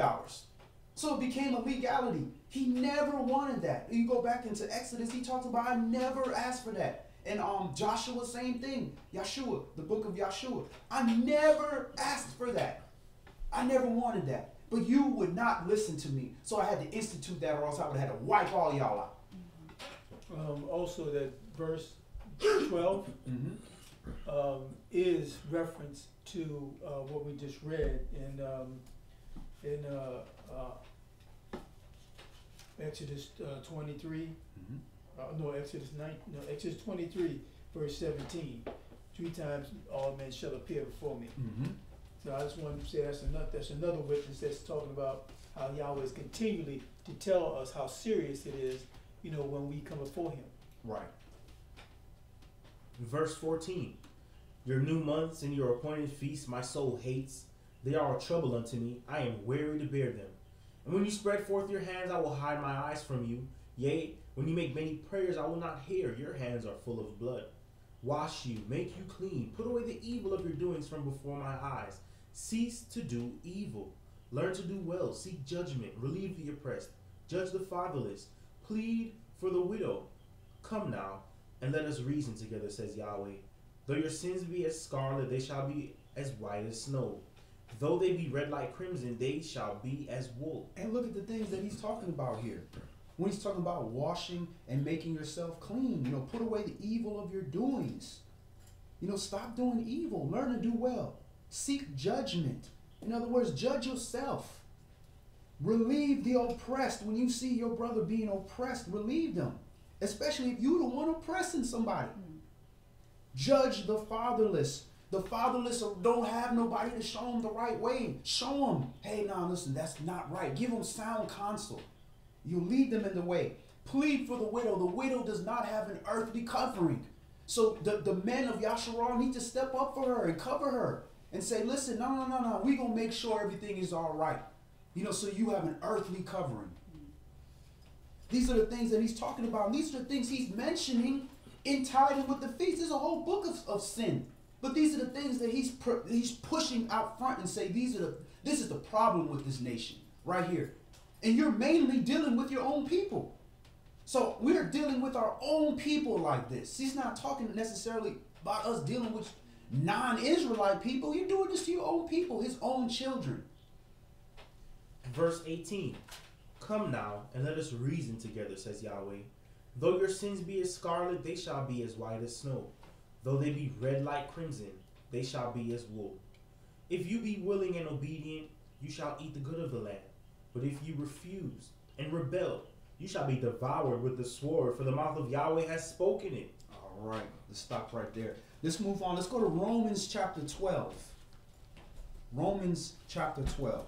So it became a legality. He never wanted that. You go back into Exodus, he talks about, I never asked for that. And Joshua, same thing. Yahshua, the book of Yahshua. I never asked for that. I never wanted that. But you would not listen to me. So I had to institute that, or else I would have had to wipe all y'all out. Also that verse 12 is reference to what we just read in Exodus 23. Exodus 23, verse 17. 3 times all men shall appear before me. So I just want to say that's another witness that's talking about how Yahweh is continually to tell us how serious it is, when we come before him. Right. Verse 14. Your new months and your appointed feasts my soul hates. They are a trouble unto me. I am weary to bear them. And when you spread forth your hands, I will hide my eyes from you. Yea, when you make many prayers, I will not hear. Your hands are full of blood. Wash you, make you clean. Put away the evil of your doings from before my eyes. Cease to do evil. Learn to do well. Seek judgment. Relieve the oppressed. Judge the fatherless. Plead for the widow. Come now, and let us reason together, says Yahweh. Though your sins be as scarlet, they shall be as white as snow. Though they be red like crimson, they shall be as wool. And look at the things that he's talking about here. When he's talking about washing and making yourself clean, put away the evil of your doings. Stop doing evil. Learn to do well. Seek judgment. In other words, judge yourself. Relieve the oppressed. When you see your brother being oppressed, relieve them. Especially if you're the one oppressing somebody. Judge the fatherless. The fatherless don't have nobody to show them the right way. Show them, hey, nah, listen, that's not right. Give them sound counsel. You lead them in the way. Plead for the widow. The widow does not have an earthly covering. So the men of Yasharal need to step up for her and cover her and say, listen, no. We're going to make sure everything is all right. You know, so you have an earthly covering. These are the things that he's talking about. And these are the things he's mentioning in tithing with the feast. There's a whole book of sin. But these are the things that he's pushing out front and say, this is the problem with this nation right here. And you're mainly dealing with your own people. So we're dealing with our own people like this. He's not talking necessarily about us dealing with non-Israelite people. You're doing this to your own people, his own children. Verse 18. Come now, and let us reason together, says Yahweh. Though your sins be as scarlet, they shall be as white as snow. Though they be red like crimson, they shall be as wool. If you be willing and obedient, you shall eat the good of the land. But if you refuse and rebel, you shall be devoured with the sword, for the mouth of Yahweh has spoken it. All right, let's stop right there. Let's move on. Let's go to Romans chapter 12. Romans chapter 12.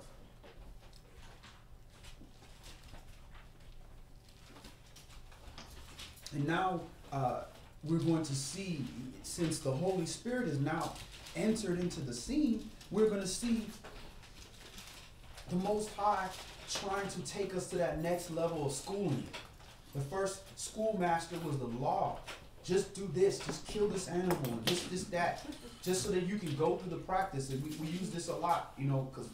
And now we're going to see, since the Holy Spirit is now entered into the scene, we're going to see the Most High trying to take us to that next level of schooling. The first schoolmaster was the law. Just do this, just kill this animal, and just that, just so that you can go through the practice. And we use this a lot, you know, because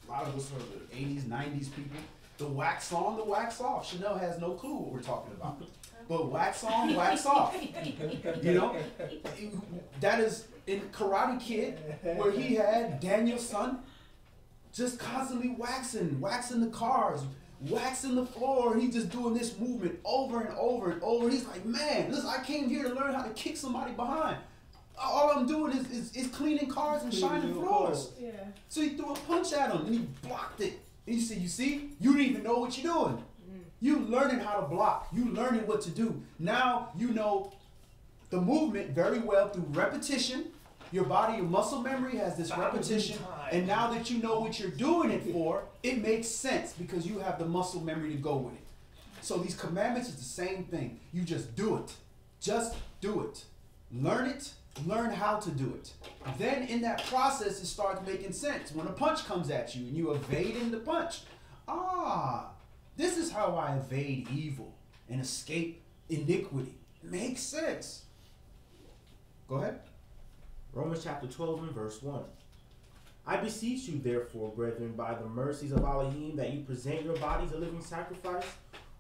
a lot of us are the 80s, 90s people. The wax on, the wax off. Chanel has no clue what we're talking about. But wax on, wax off. You know, that is in Karate Kid, where he had Daniel's son just constantly waxing the cars, waxing the floor, and he's just doing this movement over and over and over. He's like, man, listen, I came here to learn how to kick somebody behind. All I'm doing is cleaning cars and shining floors. Yeah. So he threw a punch at him and he blocked it. And you see, you didn't even know what you're doing. You learning how to block. You learning what to do. Now you know the movement very well through repetition. Your body, your muscle memory has this repetition. And now that you know what you're doing it for, it makes sense because you have the muscle memory to go with it. So these commandments is the same thing. You just do it. Just do it. Learn it. Learn how to do it. Then in that process, it starts making sense. When a punch comes at you and you evading the punch. This is how I evade evil and escape iniquity. Makes sense. Go ahead. Romans chapter 12 and verse 1. I beseech you, therefore, brethren, by the mercies of Alahym, that you present your bodies a living sacrifice,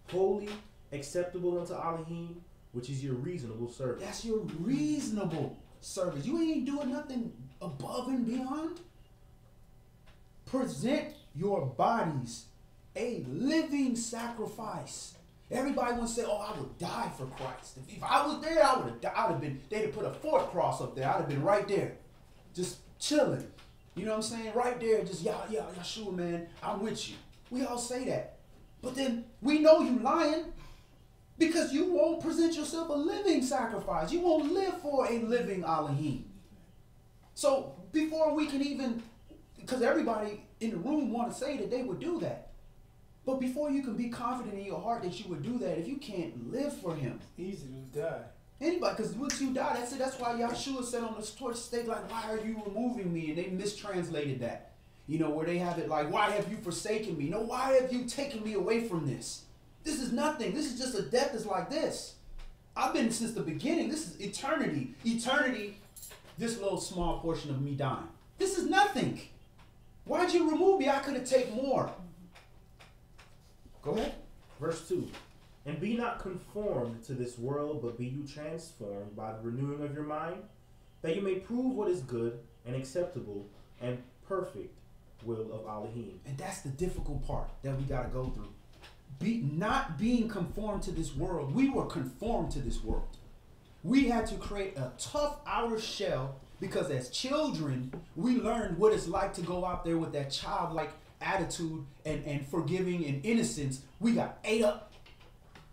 holy, acceptable unto Alahym, which is your reasonable service. That's your reasonable service. You ain't doing nothing above and beyond. Present your bodies a living sacrifice. Everybody wants to say, oh, I would die for Christ. If I was there, I would have been, they'd have put a fourth cross up there. I'd have been right there. Just chilling. You know what I'm saying? Right there, just, Yahshua, man, I'm with you. We all say that. But then we know you lying because you won't present yourself a living sacrifice. You won't live for a living Alahym. So before we can even, because everybody in the room want to say that they would do that. But before you can be confident in your heart that you would do that, if you can't live for him. Easy to die. Anybody, because once you die, that's it. That's why Yahshua said on the torch stake, like, why are you removing me? And they mistranslated that. You know, where they have it like, why have you forsaken me? No, why have you taken me away from this? This is nothing. This is just a death that's like this. I've been since the beginning. This is eternity. Eternity, this little small portion of me dying. This is nothing. Why'd you remove me? I could have taken more. Go ahead. Verse 2. And be not conformed to this world, but be you transformed by the renewing of your mind, that you may prove what is good and acceptable and perfect will of Alahym. And that's the difficult part that we got to go through. Not being conformed to this world. We were conformed to this world. We had to create a tough outer shell because as children, we learned what it's like to go out there with that childlike attitude and forgiving and innocence. We got ate up.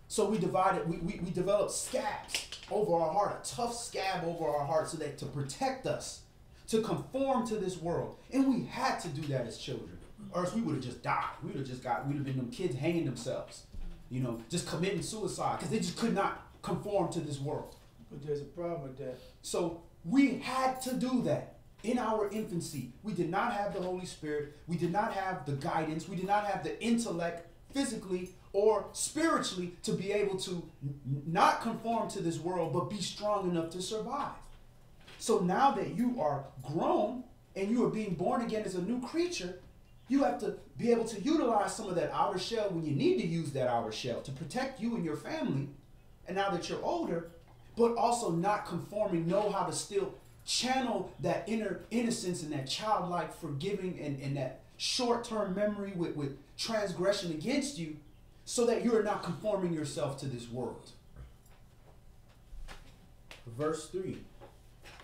So we developed scabs. over our heart, a tough scab over our heart, so that to protect us, to conform to this world. And we had to do that as children, or else we would have just died. We'd have been them kids hanging themselves, you know, just committing suicide because they just could not conform to this world. But there's a problem with that. So we had to do that in our infancy. We did not have the Holy Spirit. We did not have the guidance. We did not have the intellect physically or spiritually to be able to not conform to this world, but be strong enough to survive. So now that you are grown and you are being born again as a new creature, you have to be able to utilize some of that outer shell when you need to use that outer shell to protect you and your family. And now that you're older, but also not conforming, know how to still channel that inner innocence and that childlike forgiving and that short-term memory with transgression against you, so that you are not conforming yourself to this world. Verse 3.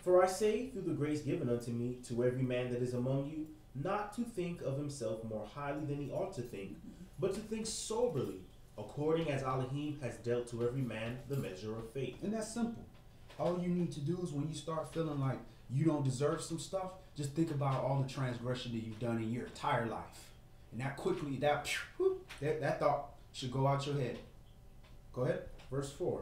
For I say, through the grace given unto me, to every man that is among you, not to think of himself more highly than he ought to think, but to think soberly, according as Alahym has dealt to every man the measure of faith. And that's simple. All you need to do is when you start feeling like you don't deserve some stuff, just think about all the transgression that you've done in your entire life. And that quickly, that thought should go out your head. Go ahead. Verse 4.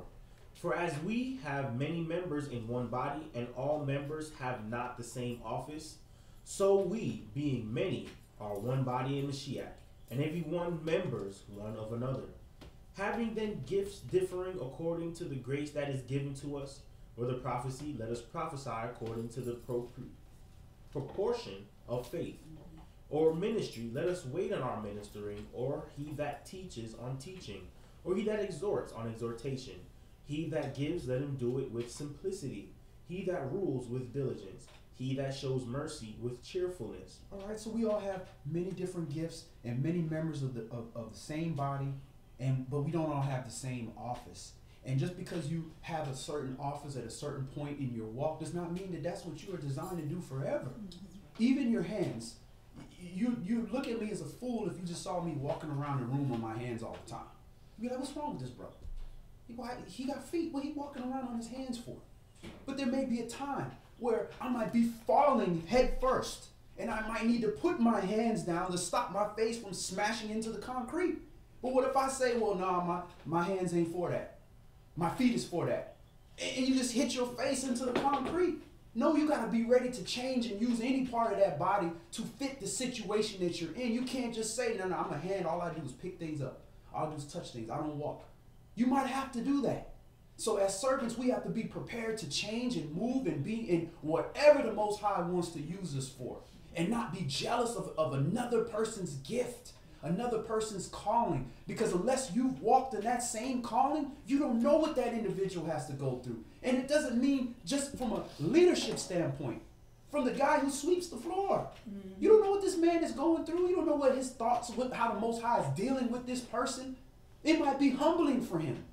For as we have many members in one body, and all members have not the same office, so we, being many, are one body in Mashiach, and every one members one of another. Having then gifts differing according to the grace that is given to us, whether prophecy, let us prophesy according to the proportion of faith. Or ministry, let us wait on our ministering, or he that teaches on teaching, or he that exhorts on exhortation. He that gives, let him do it with simplicity. He that rules with diligence. He that shows mercy with cheerfulness. All right, so we all have many different gifts and many members of the same body, but we don't all have the same office. And just because you have a certain office at a certain point in your walk does not mean that that's what you are designed to do forever. Even your hands. You look at me as a fool if you just saw me walking around the room on my hands all the time. You'd be like, what's wrong with this brother? He got feet. What he walking around on his hands for? But there may be a time where I might be falling head first, and I might need to put my hands down to stop my face from smashing into the concrete. But what if I say, well, no, my hands ain't for that. My feet is for that. And you just hit your face into the concrete. No, you got to be ready to change and use any part of that body to fit the situation that you're in. You can't just say, no, I'm a hand. All I do is pick things up. All I do is touch things. I don't walk. You might have to do that. So as servants, we have to be prepared to change and move and be in whatever the Most High wants to use us for, and not be jealous of another person's gift, another person's calling. Because unless you've walked in that same calling, you don't know what that individual has to go through. And it doesn't mean just from a leadership standpoint, from the guy who sweeps the floor. You don't know what this man is going through. You don't know what his thoughts, how the Most High is dealing with this person. It might be humbling for him.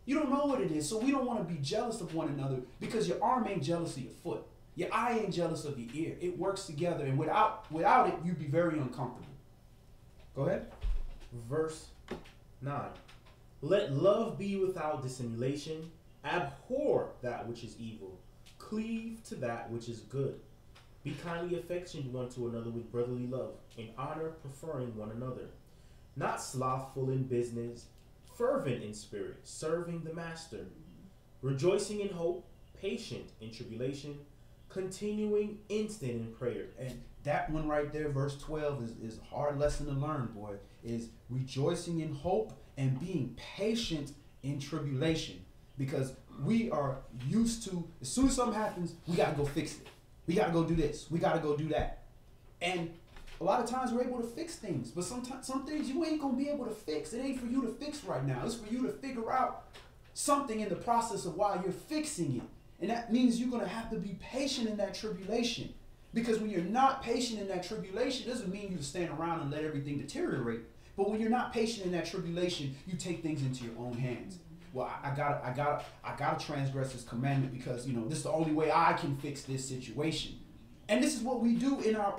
You don't know what it is. So we don't want to be jealous of one another, because your arm ain't jealous of your foot. Your eye ain't jealous of your ear. It works together. And without it, you'd be very uncomfortable. Go ahead. Verse 9. Let love be without dissimulation. Abhor that which is evil. Cleave to that which is good. Be kindly affectioned one to another with brotherly love, in honor preferring one another. Not slothful in business, fervent in spirit, serving the master. Rejoicing in hope, patient in tribulation, continuing instant in prayer. And that one right there, verse 12, is a hard lesson to learn, boy, is rejoicing in hope and being patient in tribulation. Because we are used to, as soon as something happens, we got to go fix it. We got to go do this. We got to go do that. And a lot of times we're able to fix things, but sometimes some things you ain't going to be able to fix. It ain't for you to fix right now. It's for you to figure out something in the process of why you're fixing it. And that means you're going to have to be patient in that tribulation. Because when you're not patient in that tribulation, it doesn't mean you stand around and let everything deteriorate. But when you're not patient in that tribulation, you take things into your own hands. Well, I gotta transgress this commandment because, this is the only way I can fix this situation. And this is what we do in our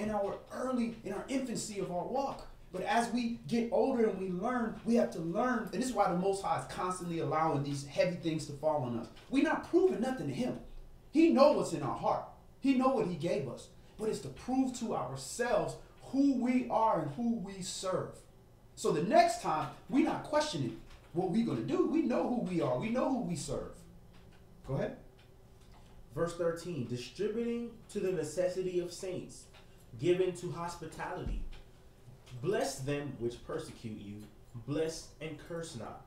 infancy of our walk. But as we get older and we learn, we have to learn. And this is why the Most High is constantly allowing these heavy things to fall on us. We're not proving nothing to him. He knows what's in our heart. He knows what he gave us. But it's to prove to ourselves who we are and who we serve. So the next time, we're not questioning what we're going to do. We know who we are. We know who we serve. Go ahead. Verse 13, distributing to the necessity of saints, given to hospitality. Bless them which persecute you, bless and curse not.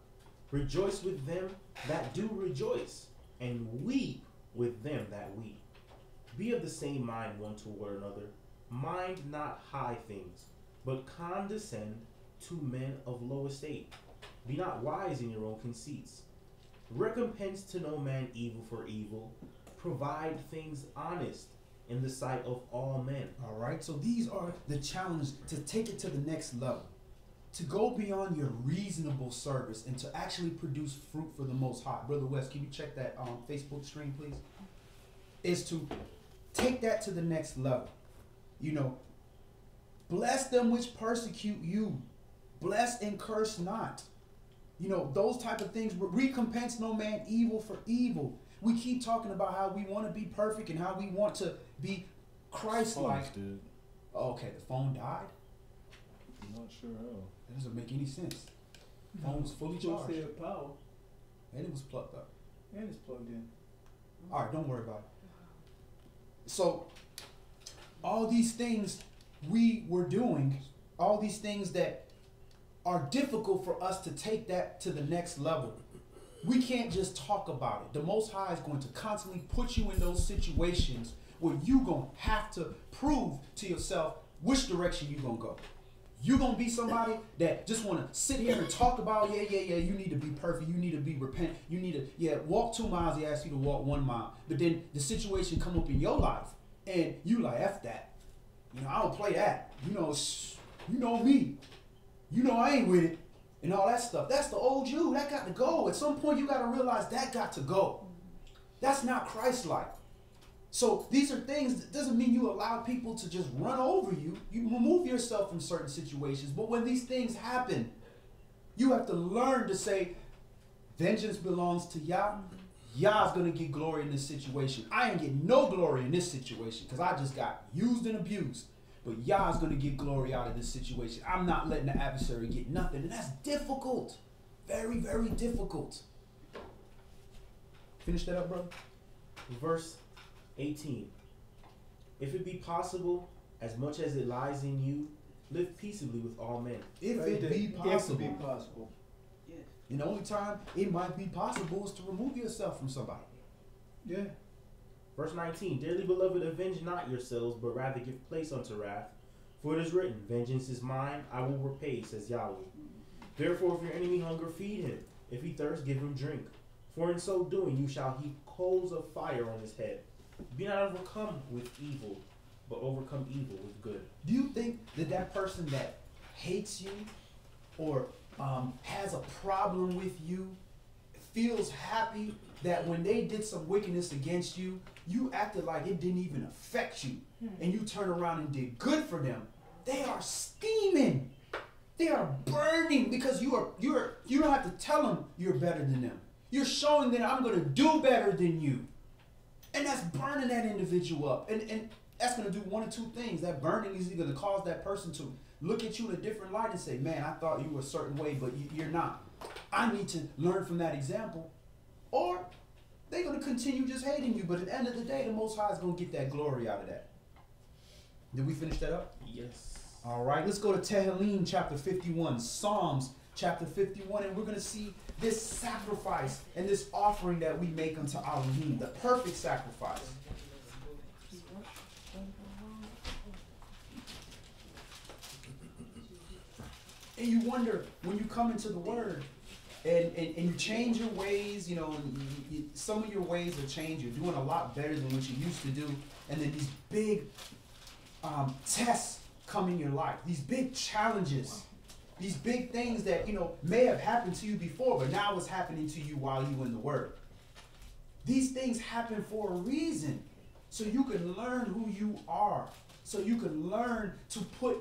Rejoice with them that do rejoice, and weep with them that weep. Be of the same mind one toward another. Mind not high things, but condescend to men of low estate. Be not wise in your own conceits. Recompense to no man evil for evil. Provide things honest in the sight of all men. All right, so these are the challenges to take it to the next level, to go beyond your reasonable service and to actually produce fruit for the Most High. Brother West, can you check that Facebook stream, please? Is to take that to the next level. You know, bless them which persecute you. Bless and curse not. You know, those type of things. Recompense no man evil for evil. We keep talking about how we want to be perfect and how we want to be Christ-like. Oh, okay, the phone died? I'm not sure how. That doesn't make any sense. The phone was fully charged. Said power, And it was plugged up. and it's plugged in. All right, don't worry about it. So, all these things we were doing, all these things that are difficult for us to take that to the next level. We can't just talk about it. The Most High is going to constantly put you in those situations where you're going to have to prove to yourself which direction you're going to go. You're going to be somebody that just want to sit here and talk about, yeah, you need to be perfect. You need to be repent. You need to, walk 2 miles. He asks you to walk 1 mile. But then the situation come up in your life and you like, F that. You know, I don't play that. You know me. You know I ain't with it. And all that stuff. That's the old you. That got to go. At some point, you got to realize that got to go. That's not Christ-like. So these are things that doesn't mean you allow people to just run over you. You remove yourself from certain situations. But when these things happen, you have to learn to say, vengeance belongs to Yah. Yah's going to get glory in this situation. I ain't getting no glory in this situation because I just got used and abused. But Yah's going to get glory out of this situation. I'm not letting the adversary get nothing. And that's difficult. Very, very difficult. Finish that up, brother. Verse 18. If it be possible, as much as it lies in you, live peaceably with all men. If Right it there. be possible. If it be possible. And the only time it might be possible is to remove yourself from somebody. Yeah. Verse 19. Dearly beloved, avenge not yourselves, but rather give place unto wrath. For it is written, vengeance is mine, I will repay, says Yahweh. Therefore, if your enemy hunger, feed him. If he thirst, give him drink. For in so doing, you shall heap coals of fire on his head. Be not overcome with evil, but overcome evil with good. Do you think that that person that hates you or has a problem with you feels happy that when they did some wickedness against you, you acted like it didn't even affect you, and you turn around and did good for them? They are steaming. They are burning because you don't have to tell them you're better than them. You're showing that I'm going to do better than you. And that's burning that individual up. And that's going to do one of two things. That burning is either to cause that person to look at you in a different light and say, man, I thought you were a certain way, but you're not. I need to learn from that example. Or they're going to continue just hating you. But at the end of the day, the Most High is going to get that glory out of that. Did we finish that up? Yes. All right, let's go to Tehillim chapter 51, Psalms chapter 51, and we're going to see this sacrifice and this offering that we make unto Alahym, the perfect sacrifice. And you wonder, when you come into the Word and you change your ways, you know, some of your ways are changed. You're doing a lot better than what you used to do. And then these big tests come in your life, these big challenges, these big things that, you know, may have happened to you before, but now it's happening to you while you're in the Word. These things happen for a reason, so you can learn who you are, so you can learn to put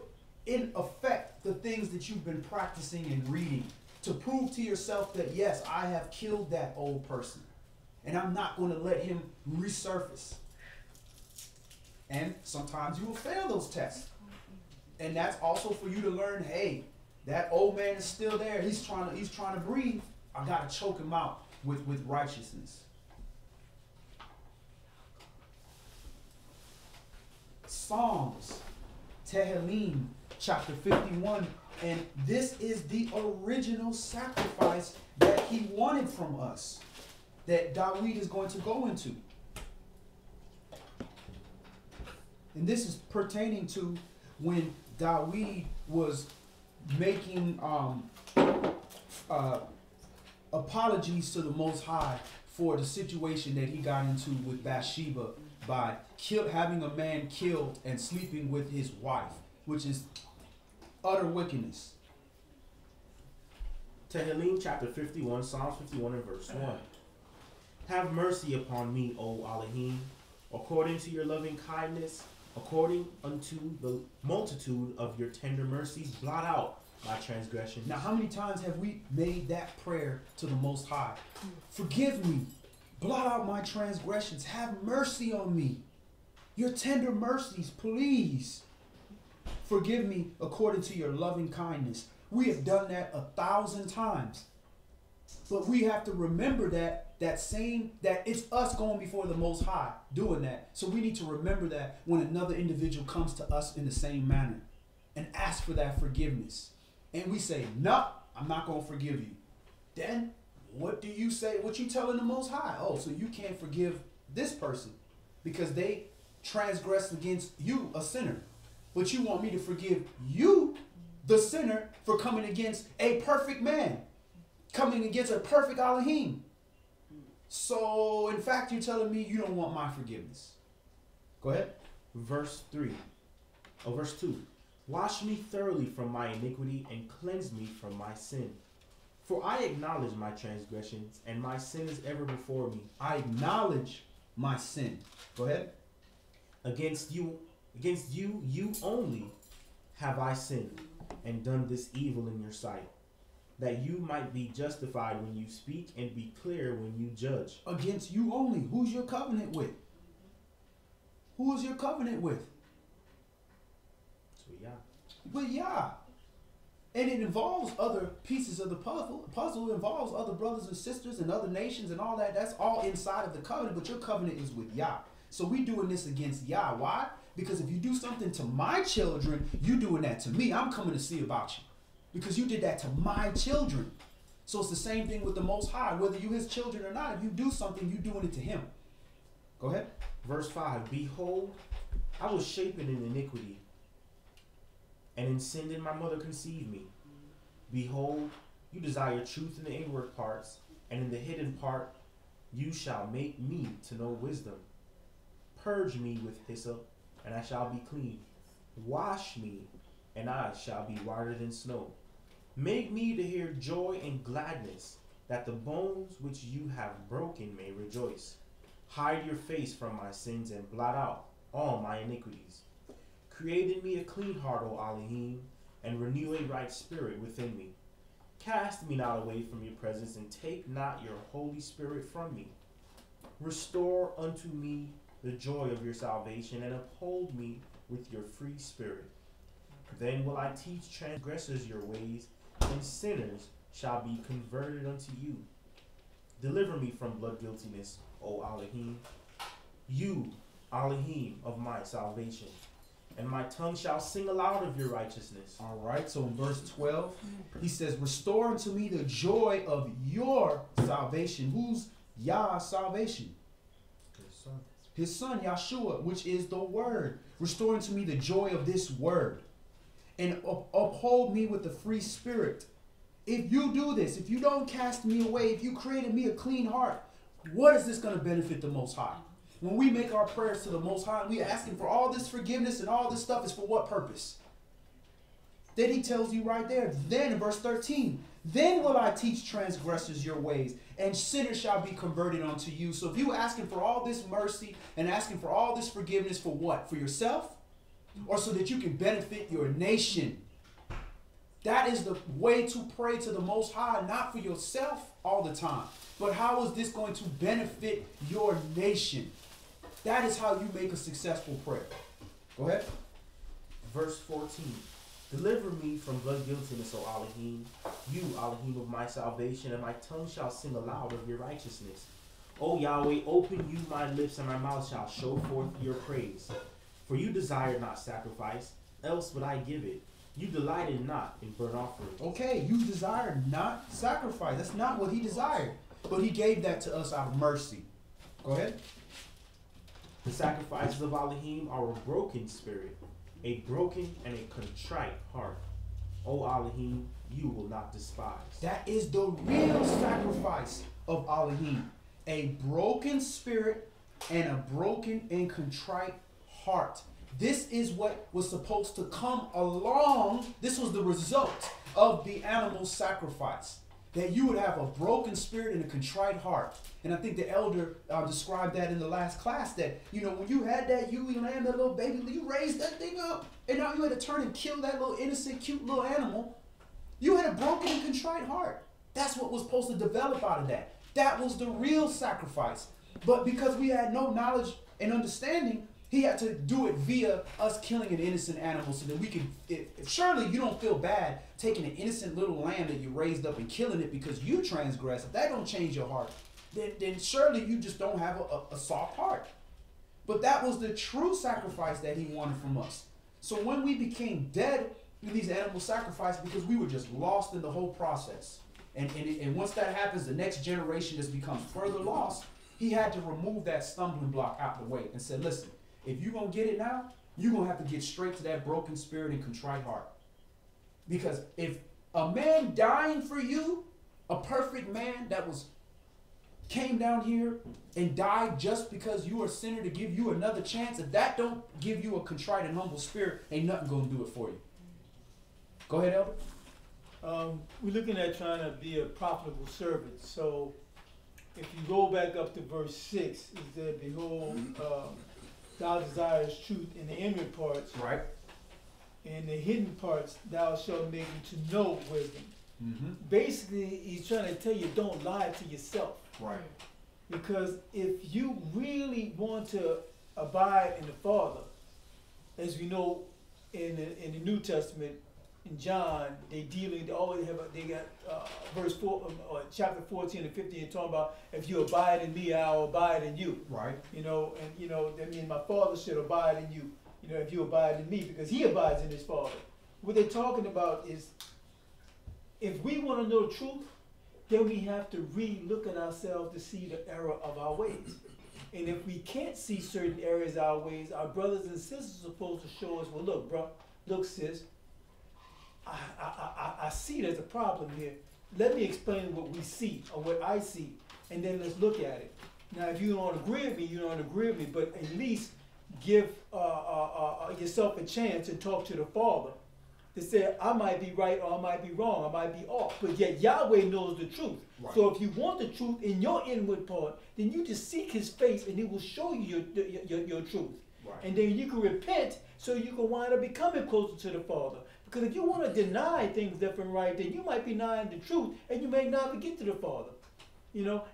in effect the things that you've been practicing and reading to prove to yourself that, yes, I have killed that old person and I'm not going to let him resurface. And sometimes you will fail those tests. And that's also for you to learn, hey, that old man is still there. He's trying to breathe. I got to choke him out with righteousness. Psalms, Tehillim, chapter 51. And this is the original sacrifice that he wanted from us, that Dawid is going to go into. And this is pertaining to when Dawid was making apologies to the Most High for the situation that he got into with Bathsheba by having a man killed and sleeping with his wife, which is utter wickedness. Tehillim chapter 51, Psalms 51 and verse 1. Have mercy upon me, O Alahym, according to your loving kindness, according unto the multitude of your tender mercies, blot out my transgressions. Now, how many times have we made that prayer to the Most High? Forgive me. Blot out my transgressions. Have mercy on me. Your tender mercies, please. Forgive me according to your loving kindness. We have done that 1,000 times. But we have to remember that it's us going before the Most High doing that. So we need to remember that when another individual comes to us in the same manner and ask for that forgiveness. And we say, no, I'm not going to forgive you. Then what do you say? What you telling the Most High? Oh, so you can't forgive this person because they transgressed against you, a sinner. But you want me to forgive you, the sinner, for coming against a perfect man, coming against a perfect Alahym. So, in fact, you're telling me you don't want my forgiveness. Go ahead. Verse 2. Wash me thoroughly from my iniquity and cleanse me from my sin. For I acknowledge my transgressions, and my sin is ever before me. I acknowledge my sin. Go ahead. Against you only have I sinned, and done this evil in your sight, that you might be justified when you speak and be clear when you judge. Against you only. Who's your covenant with? Who is your covenant with? So yeah. With Yah. And it involves other pieces of the puzzle. The puzzle involves other brothers and sisters and other nations and all that. That's all inside of the covenant, but your covenant is with Yah. So we doing this against Yah. Why? Because if you do something to my children, you doing that to me. I'm coming to see about you. Because you did that to my children. So it's the same thing with the Most High. Whether you his children or not, if you do something, you doing it to him. Go ahead. Verse 5. Behold, I was shapen in iniquity, and in sin did my mother conceive me. Behold, you desire truth in the inward parts, and in the hidden part you shall make me to know wisdom. Purge me with hyssop, and I shall be clean. Wash me, and I shall be whiter than snow. Make me to hear joy and gladness, that the bones which you have broken may rejoice. Hide your face from my sins, and blot out all my iniquities. Create in me a clean heart, O Alahym, and renew a right spirit within me. Cast me not away from your presence, and take not your Holy Spirit from me. Restore unto me the joy of your salvation, and uphold me with your free spirit. Then will I teach transgressors your ways, and sinners shall be converted unto you. Deliver me from blood guiltiness, O Alahym. You, Alahym, of my salvation. And my tongue shall sing aloud of your righteousness. All right, so in verse 12, he says, restore unto me the joy of your salvation. Who's Yah's salvation? His son, Yahshua, which is the word. Restore unto me the joy of this word. And uphold me with the free spirit. If you do this, if you don't cast me away, if you created me a clean heart, what is this going to benefit the Most High? When we make our prayers to the Most High, we asking for all this forgiveness and all this stuff is for what purpose? Then he tells you right there, then in verse 13, then will I teach transgressors your ways, and sinners shall be converted unto you. So if you asking for all this mercy and asking for all this forgiveness for what? For yourself? or so that you can benefit your nation. That is the way to pray to the Most High, not for yourself all the time, but how is this going to benefit your nation? That is how you make a successful prayer. Go ahead. Verse 14. Deliver me from blood guiltiness, O Alahym. You, Alahym of my salvation, and my tongue shall sing aloud of your righteousness. O Yahweh, open you my lips, and my mouth shall show forth your praise. For you desired not sacrifice, else would I give it. You delighted not in burnt offerings. Okay, you desired not sacrifice. That's not what he desired. But he gave that to us out of mercy. Go ahead. The sacrifices of Alahym are a broken spirit, a broken and a contrite heart. O Alahym, you will not despise. That is the real sacrifice of Alahym. A broken spirit and a broken and contrite heart. This is what was supposed to come along. This was the result of the animal sacrifice. That you would have a broken spirit and a contrite heart. And I think the elder described that in the last class, that, when you had that lamb, that little baby, you raised that thing up, and now you had to turn and kill that little innocent, cute little animal. You had a broken and contrite heart. That's what was supposed to develop out of that. That was the real sacrifice. But because we had no knowledge and understanding, he had to do it via us killing an innocent animal so that we can, surely you don't feel bad taking an innocent little lamb that you raised up and killing it because you transgressed. If that don't change your heart, then surely you just don't have a soft heart. But that was the true sacrifice that he wanted from us. So when we became dead in these animal sacrifices, because we were just lost in the whole process. And once that happens, the next generation just becomes further lost. He had to remove that stumbling block out the way and said, listen, if you're going to get it now, you're going to have to get straight to that broken spirit and contrite heart. Because if a man dying for you, a perfect man that came down here and died just because you are a sinner to give you another chance, if that don't give you a contrite and humble spirit, ain't nothing going to do it for you. Go ahead, Elder. We're looking at trying to be a profitable servant. So if you go back up to verse 6, it said, behold, thou desirest truth in the inward parts. Right. In the hidden parts, thou shalt make him to know wisdom. Mm-hmm. Basically, he's trying to tell you, don't lie to yourself. Right. Because if you really want to abide in the Father, as we know in the New Testament, in John, they got verse 4, chapter 14 and 15, talking about if you abide in me, I'll abide in you. Right. That means my Father should abide in you. If you abide in me, because he abides in his Father. What they're talking about is, if we want to know the truth, then we have to re-look at ourselves to see the error of our ways. And if we can't see certain areas of our ways, our brothers and sisters are supposed to show us, well, look, bro, look, sis, I see there's a problem here. Let me explain what we see, or what I see, and then let's look at it. Now, if you don't agree with me, you don't agree with me, but at least give yourself a chance to talk to the Father to say, I might be right or I might be wrong, I might be off. But yet Yahweh knows the truth. Right. So if you want the truth in your inward part, then you just seek his face and he will show you your truth. Right. And then you can repent so you can wind up becoming closer to the Father. Because if you want to deny things left and right, then you might be denying the truth and you may not get to the Father.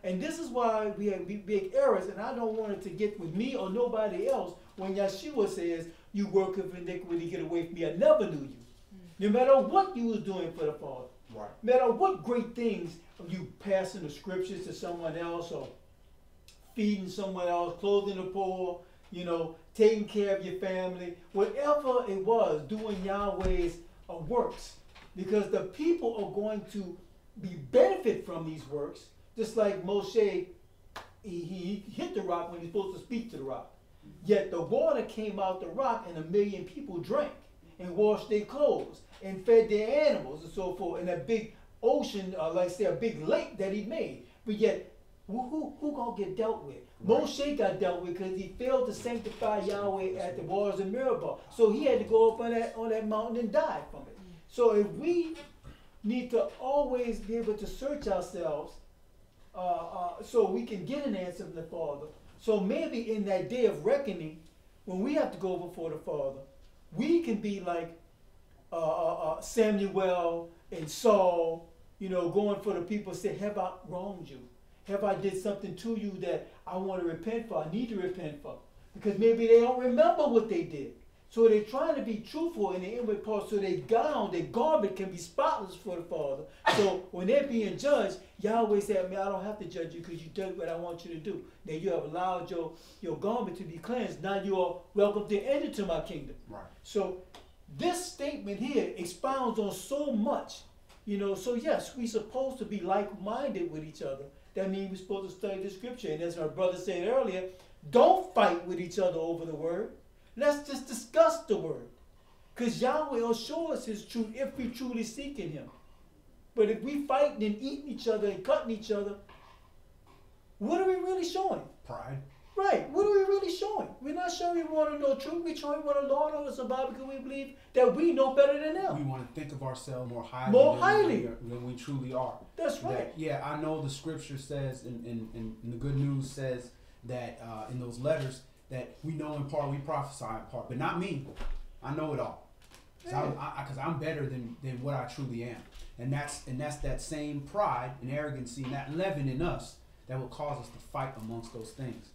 And this is why we have big errors, and I don't want it to get with me or nobody else when Yeshua says, you work of iniquity, get away from me, I never knew you. No matter what you was doing for the Father. Right. No matter what great things, you passing the scriptures to someone else, or feeding someone else, clothing the poor, taking care of your family, whatever it was, doing Yahweh's works. Because the people are going to benefit from these works, just like Moshe, he hit the rock when he's supposed to speak to the rock. Yet the water came out the rock and 1 million people drank and washed their clothes and fed their animals and so forth in that big ocean, like say a big lake that he made. But yet, who gonna get dealt with? Right. Moshe got dealt with because he failed to sanctify Yahweh at the waters of Meribah. So he had to go up on that mountain and die from it. So if we need to always be able to search ourselves so we can get an answer from the Father. So maybe in that day of reckoning, when we have to go before the Father, we can be like Samuel and Saul, you know, going for the people and say, have I wronged you? Have I did something to you that I want to repent for? I need to repent for. Because maybe they don't remember what they did. So they're trying to be truthful in the inward part so their garment can be spotless for the Father. So when they're being judged, Yahweh said, man, I don't have to judge you because you did what I want you to do. Now you have allowed your garment to be cleansed. Now you are welcome to enter to my kingdom. Right. So this statement here expounds on so much. You know, so yes, we're supposed to be like-minded with each other. That means we're supposed to study the scripture. And as our brother said earlier, don't fight with each other over the word. Let's just discuss the word. Because Yahweh will show us his truth if we truly seek in him. But if we fighting and eating each other and cutting each other, what are we really showing? Pride. Right. What are we really showing? We're not showing we want to know truth. We're showing we want to lord over us about because we believe that we know better than them. We want to think of ourselves more highly, than we truly are. That's right. Yeah, I know the scripture says, and the good news says that in those letters that we know in part, we prophesy in part, but not me. I know it all. Because I'm better than what I truly am. And that's that same pride and arrogancy and that leaven in us that will cause us to fight amongst those things.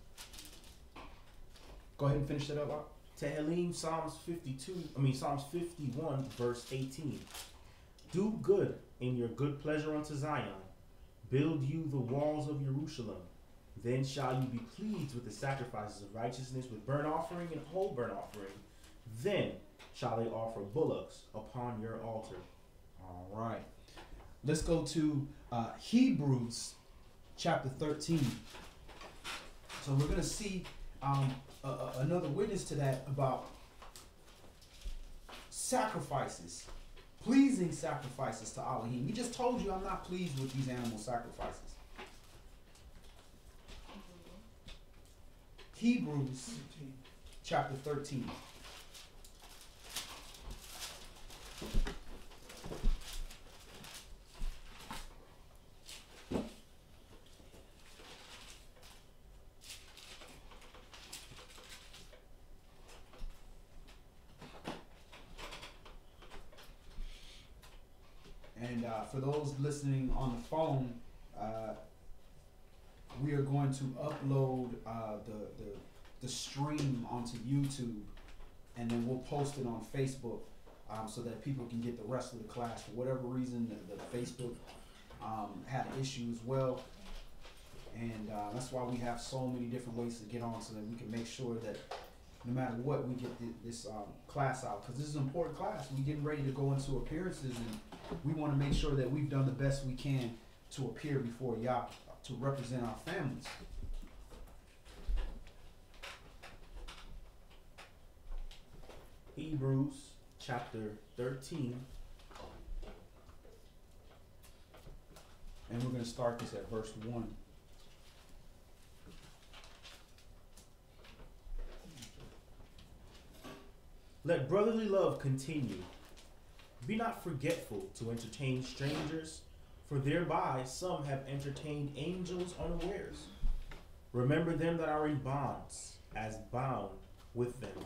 Go ahead and finish that up, Bob. Tehillim, Psalms 51, verse 18. Do good in your good pleasure unto Zion. Build you the walls of Jerusalem. Then shall you be pleased with the sacrifices of righteousness, with burnt offering and whole burnt offering. Then shall they offer bullocks upon your altar. All right. Let's go to Hebrews chapter 13. So we're going to see another witness to that about sacrifices, pleasing sacrifices to Alahym. We just told you I'm not pleased with these animal sacrifices. Hebrews chapter 13. And for those listening on the phone, we are going to upload the stream onto YouTube, and then we'll post it on Facebook so that people can get the rest of the class. For whatever reason, the Facebook had an issue as well, and that's why we have so many different ways to get on so that we can make sure that no matter what, we get this class out, because this is an important class. We're getting ready to go into appearances, and we want to make sure that we've done the best we can to appear before Yah, to represent our families. Hebrews chapter 13. And we're going to start this at verse 1. Let brotherly love continue. Be not forgetful to entertain strangers, for thereby some have entertained angels unawares. Remember them that are in bonds, as bound with them,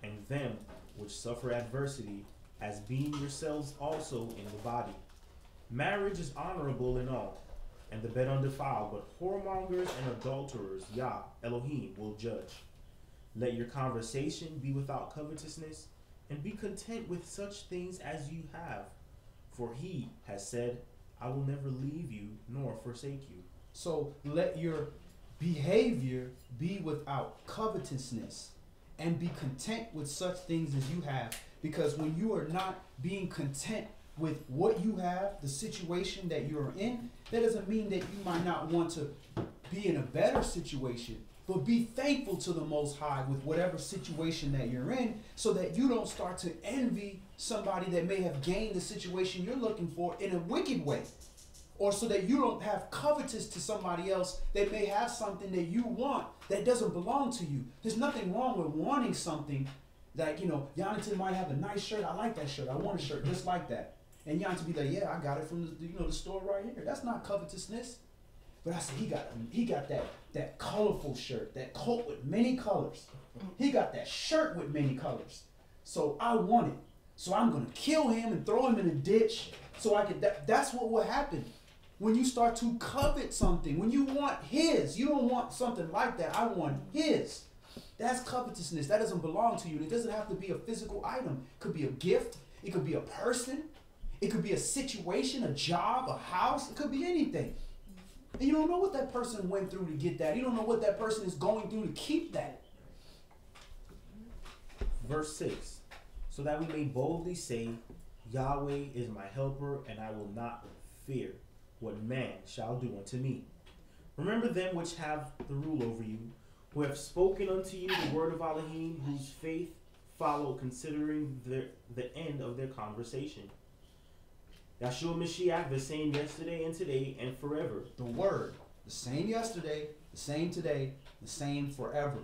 and them which suffer adversity, as being yourselves also in the body. Marriage is honorable in all, and the bed undefiled, but whoremongers and adulterers, Yah, Elohim, will judge. Let your conversation be without covetousness, and be content with such things as you have. For he has said, I will never leave you nor forsake you. So let your behavior be without covetousness, and be content with such things as you have. Because when you are not being content with what you have, the situation that you're in, that doesn't mean that you might not want to be in a better situation. But be thankful to the Most High with whatever situation that you're in, so that you don't start to envy somebody that may have gained the situation you're looking for in a wicked way. Or so that you don't have covetous to somebody else that may have something that you want that doesn't belong to you. There's nothing wrong with wanting something. Like, you know, Jonathan might have a nice shirt. I like that shirt. I want a shirt just like that. And Jonathan be like, yeah, I got it from the store right here. That's not covetousness. But I said, he got that colorful shirt, that coat with many colors. He got that shirt with many colors. So I want it. So I'm going to kill him and throw him in a ditch so I could. That's what will happen when you start to covet something. When you want his, you don't want something like that. I want his. That's covetousness. That doesn't belong to you. It doesn't have to be a physical item. It could be a gift. It could be a person. It could be a situation, a job, a house. It could be anything. And you don't know what that person went through to get that. You don't know what that person is going through to keep that. Verse 6. So that we may boldly say, Yahweh is my helper, and I will not fear what man shall do unto me. Remember them which have the rule over you, who have spoken unto you the word of Alahym, whose faith follow, considering the end of their conversation. Yahshua Mashiach, the same yesterday and today and forever. The word, the same yesterday, the same today, the same forever.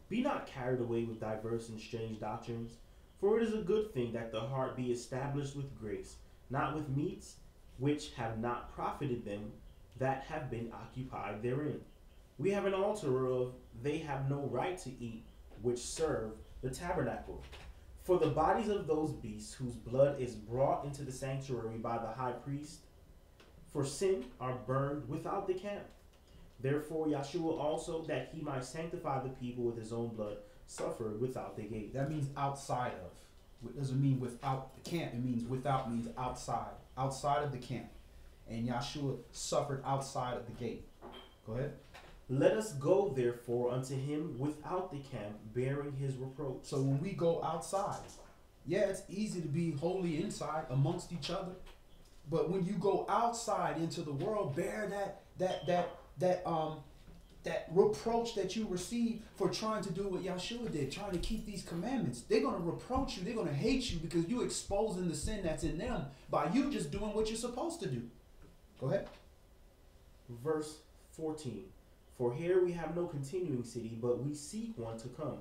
Be not carried away with diverse and strange doctrines, for it is a good thing that the heart be established with grace, not with meats which have not profited them that have been occupied therein. We have an altar whereof they have no right to eat, which serve the tabernacle. For the bodies of those beasts whose blood is brought into the sanctuary by the high priest for sin are burned without the camp. Therefore Yahshua also, that he might sanctify the people with his own blood, suffered without the gate. That means outside of. It doesn't mean without the camp. It means without means outside. Outside of the camp. And Yahshua suffered outside of the gate. Go ahead. Let us go therefore unto him without the camp, bearing his reproach. So when we go outside, yeah, it's easy to be holy inside amongst each other. But when you go outside into the world, bear that reproach that you receive for trying to do what Yahshua did, trying to keep these commandments. They're going to reproach you. They're going to hate you because you're exposing the sin that's in them by you just doing what you're supposed to do. Go ahead. Verse 14. For here we have no continuing city, but we seek one to come.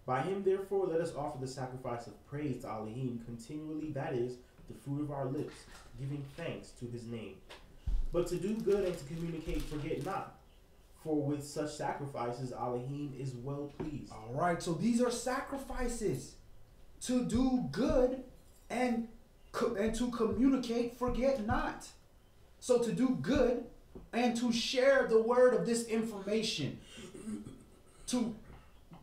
By him therefore let us offer the sacrifice of praise to Alahym continually, that is, the fruit of our lips, giving thanks to his name. But to do good and to communicate forget not, for with such sacrifices Alahym is well pleased. All right, so these are sacrifices. To do good and to communicate forget not. So to do good and to share the word of this information, to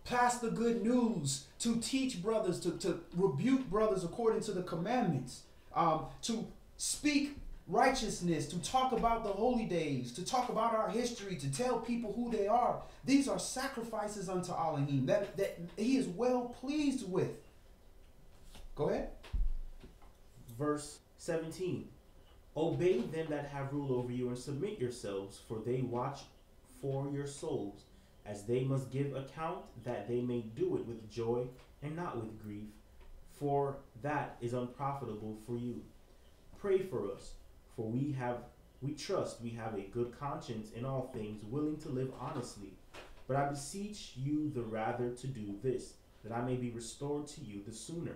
pass the good news, to teach brothers, to rebuke brothers according to the commandments, to speak righteousness, to talk about the holy days, to talk about our history, to tell people who they are. These are sacrifices unto Alahym that he is well pleased with. Go ahead. Verse 17. Obey them that have rule over you and submit yourselves, for they watch for your souls, as they must give account, that they may do it with joy and not with grief, for that is unprofitable for you. Pray for us, for we trust we have a good conscience in all things, willing to live honestly. But I beseech you the rather to do this, that I may be restored to you the sooner.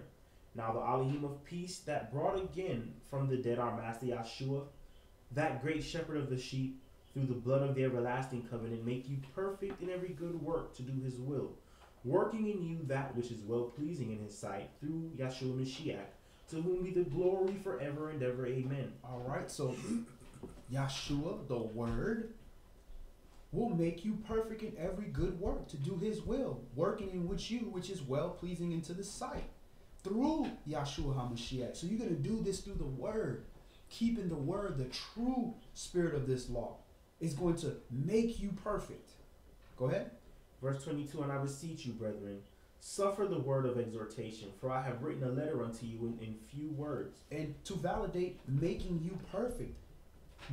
Now the Alahym of peace, that brought again from the dead our master Yahshua, that great shepherd of the sheep, through the blood of the everlasting covenant, make you perfect in every good work to do his will, working in you that which is well pleasing in his sight, through Yahshua Mashiach, to whom be the glory forever and ever. Amen. All right, so Yahshua, the word, will make you perfect in every good work to do his will, working in which is well pleasing into the sight, through Yahshua HaMashiach. So you're going to do this through the word, keeping the word, the true spirit of this law is going to make you perfect. Go ahead. Verse 22, and I beseech you, brethren, suffer the word of exhortation, for I have written a letter unto you in few words. And to validate making you perfect.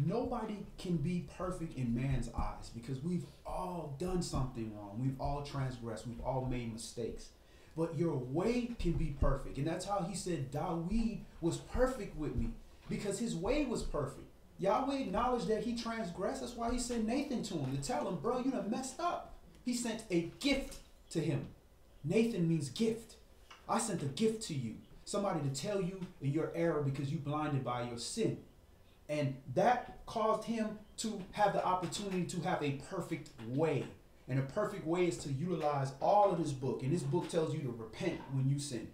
Nobody can be perfect in man's eyes because we've all done something wrong. We've all transgressed. We've all made mistakes. But your way can be perfect. And that's how he said Dawid was perfect with me, because his way was perfect. Yahweh acknowledged that he transgressed. That's why he sent Nathan to him to tell him, bro, you done messed up. He sent a gift to him. Nathan means gift. I sent a gift to you. Somebody to tell you in your error because you blinded by your sin. And that caused him to have the opportunity to have a perfect way. And a perfect way is to utilize all of this book. And this book tells you to repent when you sin.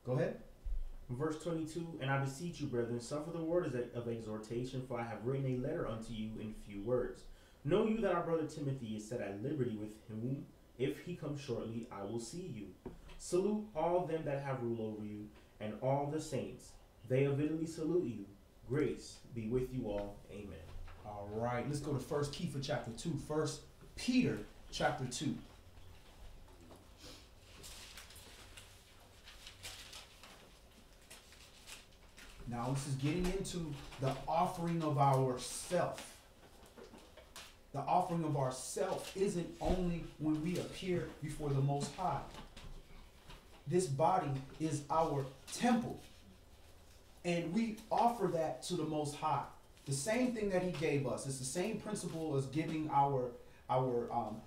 Go ahead. Verse 22, and I beseech you, brethren, suffer the word of exhortation, for I have written a letter unto you in few words. Know you that our brother Timothy is set at liberty, with whom, if he comes shortly, I will see you. Salute all them that have rule over you, and all the saints. They avidly salute you. Grace be with you all. Amen. All right, let's go to 1 Kepha chapter 2. 1 Peter chapter 2. Now this is getting into the offering of ourself. The offering of ourself isn't only when we appear before the Most High. This body is our temple. And we offer that to the Most High. The same thing that he gave us. It's the same principle as giving our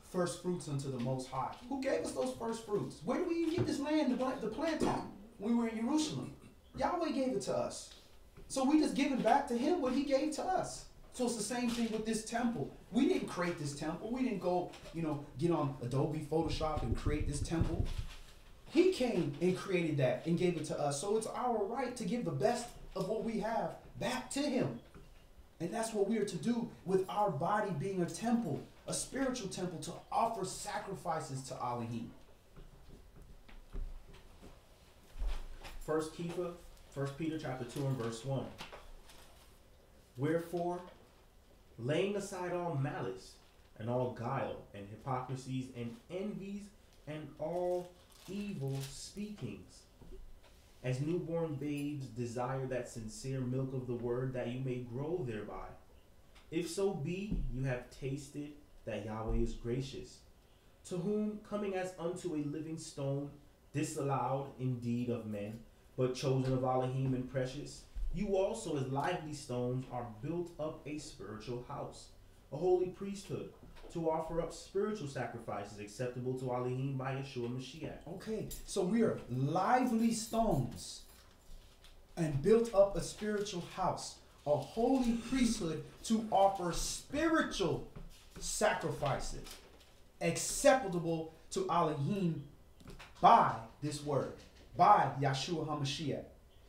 first fruits unto the Most High. Who gave us those first fruits? Where did we even get this land to plant on? We were in Jerusalem. Yahweh gave it to us. So we just giving back to him what he gave to us. So it's the same thing with this temple. We didn't create this temple. We didn't go, get on Adobe Photoshop and create this temple. He came and created that and gave it to us. So it's our right to give the best of what we have back to him. And that's what we are to do with our body being a temple, a spiritual temple, to offer sacrifices to Alahym. 1 Peter chapter 2 and verse 1. Wherefore, laying aside all malice and all guile and hypocrisies and envies and all evil speakings, as newborn babes desire that sincere milk of the word, that you may grow thereby. If so be you have tasted that Yahweh is gracious, to whom coming as unto a living stone, disallowed indeed of men, but chosen of Alahym and precious, you also as lively stones are built up a spiritual house, a holy priesthood, to offer up spiritual sacrifices acceptable to Alahym by Yeshua Mashiach. Okay, so we are lively stones and built up a spiritual house, a holy priesthood, to offer spiritual sacrifices acceptable to Alahym by this word, by Yeshua HaMashiach.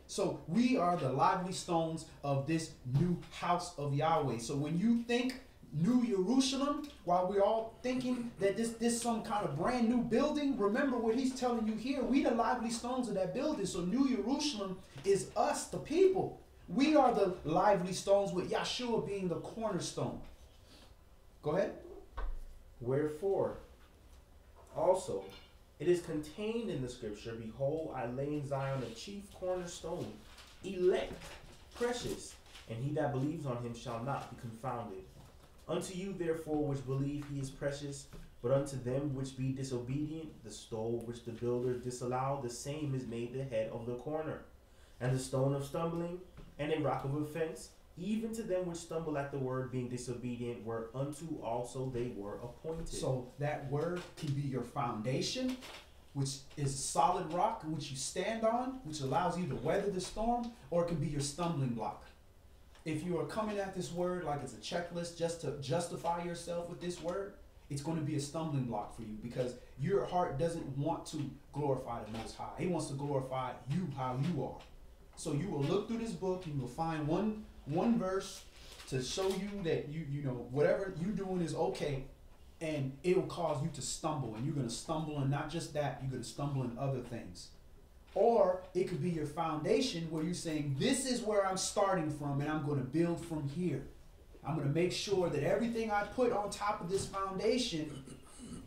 So we are the lively stones of this new house of Yahweh. So when you think New Jerusalem, while we're all thinking that this some kind of brand new building, remember what he's telling you here. We the lively stones of that building. So New Jerusalem is us, the people. We are the lively stones, with Yeshua being the cornerstone. Go ahead. Wherefore, also, it is contained in the scripture, behold, I lay in Zion a chief cornerstone, elect, precious, and he that believes on him shall not be confounded. Unto you, therefore, which believe, he is precious, but unto them which be disobedient, the stone which the builder disallowed, the same is made the head of the corner, and the stone of stumbling, and a rock of offense, even to them which stumble at the word, being disobedient, whereunto also they were appointed. So that word can be your foundation, which is a solid rock which you stand on, which allows you to weather the storm, or it can be your stumbling block. If you are coming at this word like it's a checklist just to justify yourself with this word, it's going to be a stumbling block for you, because your heart doesn't want to glorify the Most High. He wants to glorify you how you are. So you will look through this book and you will find one verse to show you that you know whatever you're doing is okay, and it'll cause you to stumble, and you're going to stumble in not just that, you're going to stumble in other things. Or it could be your foundation, where you're saying, this is where I'm starting from, and I'm going to build from here. I'm going to make sure that everything I put on top of this foundation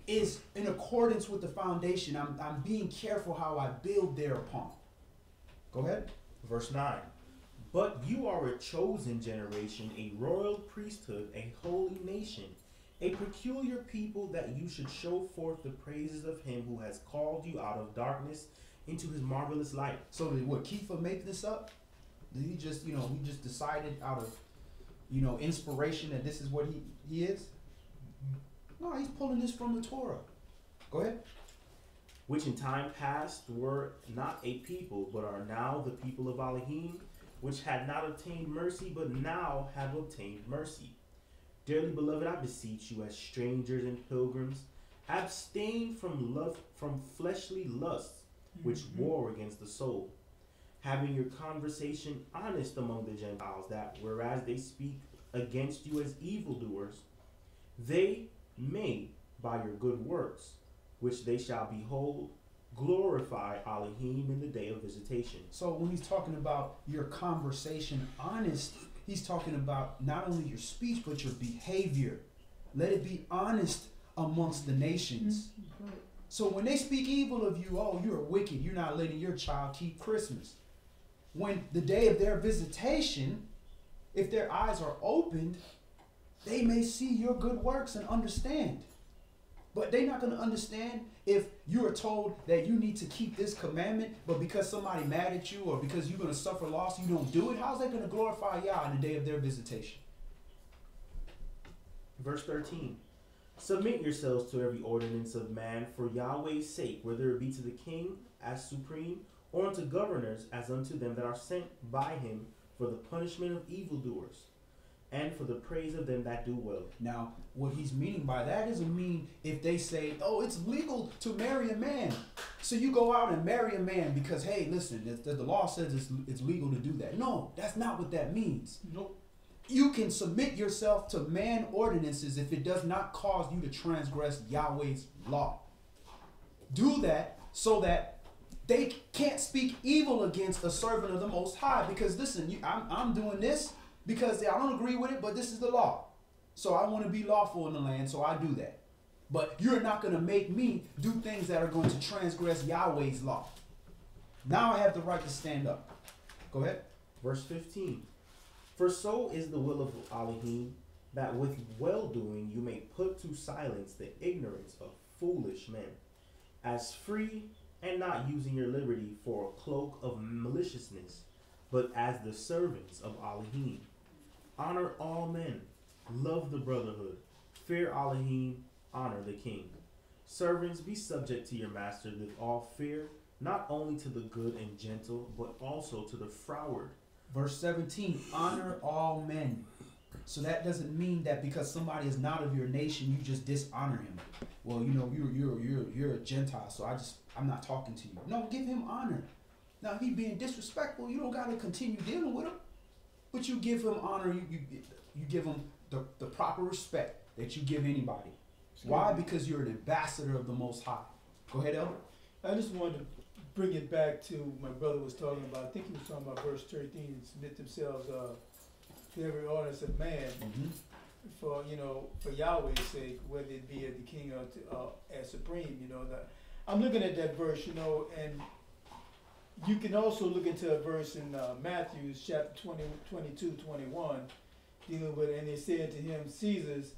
is in accordance with the foundation. I'm being careful how I build thereupon. Go ahead. Verse 9. But you are a chosen generation, a royal priesthood, a holy nation, a peculiar people, that you should show forth the praises of him who has called you out of darkness into his marvelous light. So did what, Kepha make this up? Did he just, he just decided out of, inspiration that this is what he is? No, he's pulling this from the Torah. Go ahead. Which in time past were not a people, but are now the people of Alahym, which had not obtained mercy, but now have obtained mercy. Dearly beloved, I beseech you, as strangers and pilgrims, abstain from fleshly lusts, which war against the soul, having your conversation honest among the Gentiles, that whereas they speak against you as evildoers, they may, by your good works, which they shall behold, glorify Alahym in the day of visitation. So when he's talking about your conversation honest, he's talking about not only your speech, but your behavior. Let it be honest amongst the nations. So when they speak evil of you, oh, you're wicked, you're not letting your child keep Christmas. When the day of their visitation, if their eyes are opened, they may see your good works and understand. But they're not going to understand if you are told that you need to keep this commandment, but because somebody mad at you or because you're going to suffer loss, you don't do it. How's that going to glorify Yah in the day of their visitation? Verse 13. Submit yourselves to every ordinance of man for Yahweh's sake, whether it be to the king as supreme, or unto governors as unto them that are sent by him for the punishment of evildoers, and for the praise of them that do well. Now, What he's meaning by that doesn't mean if they say, oh, it's legal to marry a man. So you go out and marry a man because, hey, listen, the law says it's legal to do that. No, that's not what that means. Nope. You can submit yourself to man ordinances if it does not cause you to transgress Yahweh's law. Do that so that they can't speak evil against a servant of the Most High. Because listen, I'm doing this because I don't agree with it, but this is the law. So I want to be lawful in the land, so I do that. But you're not going to make me do things that are going to transgress Yahweh's law. Now I have the right to stand up. Go ahead. verse 15. For so is the will of Alahym, that with well-doing you may put to silence the ignorance of foolish men, as free and not using your liberty for a cloak of maliciousness, but as the servants of Alahym. Honor all men, love the brotherhood, fear Alahym, honor the king. Servants, be subject to your masters with all fear, not only to the good and gentle, but also to the froward. Verse 17, honor all men. So that doesn't mean that because somebody is not of your nation, you just dishonor him. Well, you know, you're a Gentile, so I'm not talking to you. No, give him honor. Now, if he's being disrespectful, you don't got to continue dealing with him. But you give him honor, you give him the proper respect that you give anybody. Why? Because you're an ambassador of the Most High. Go ahead, Elder. I just wanted to bring it back to my brother was talking about. I think he was talking about verse 13. Submit themselves to every ordinance of man for Yahweh's sake, whether it be at the king or as supreme. I'm looking at that verse, and you can also look into a verse in Matthew chapter 22, 21, dealing with, and they said to him, Caesar's.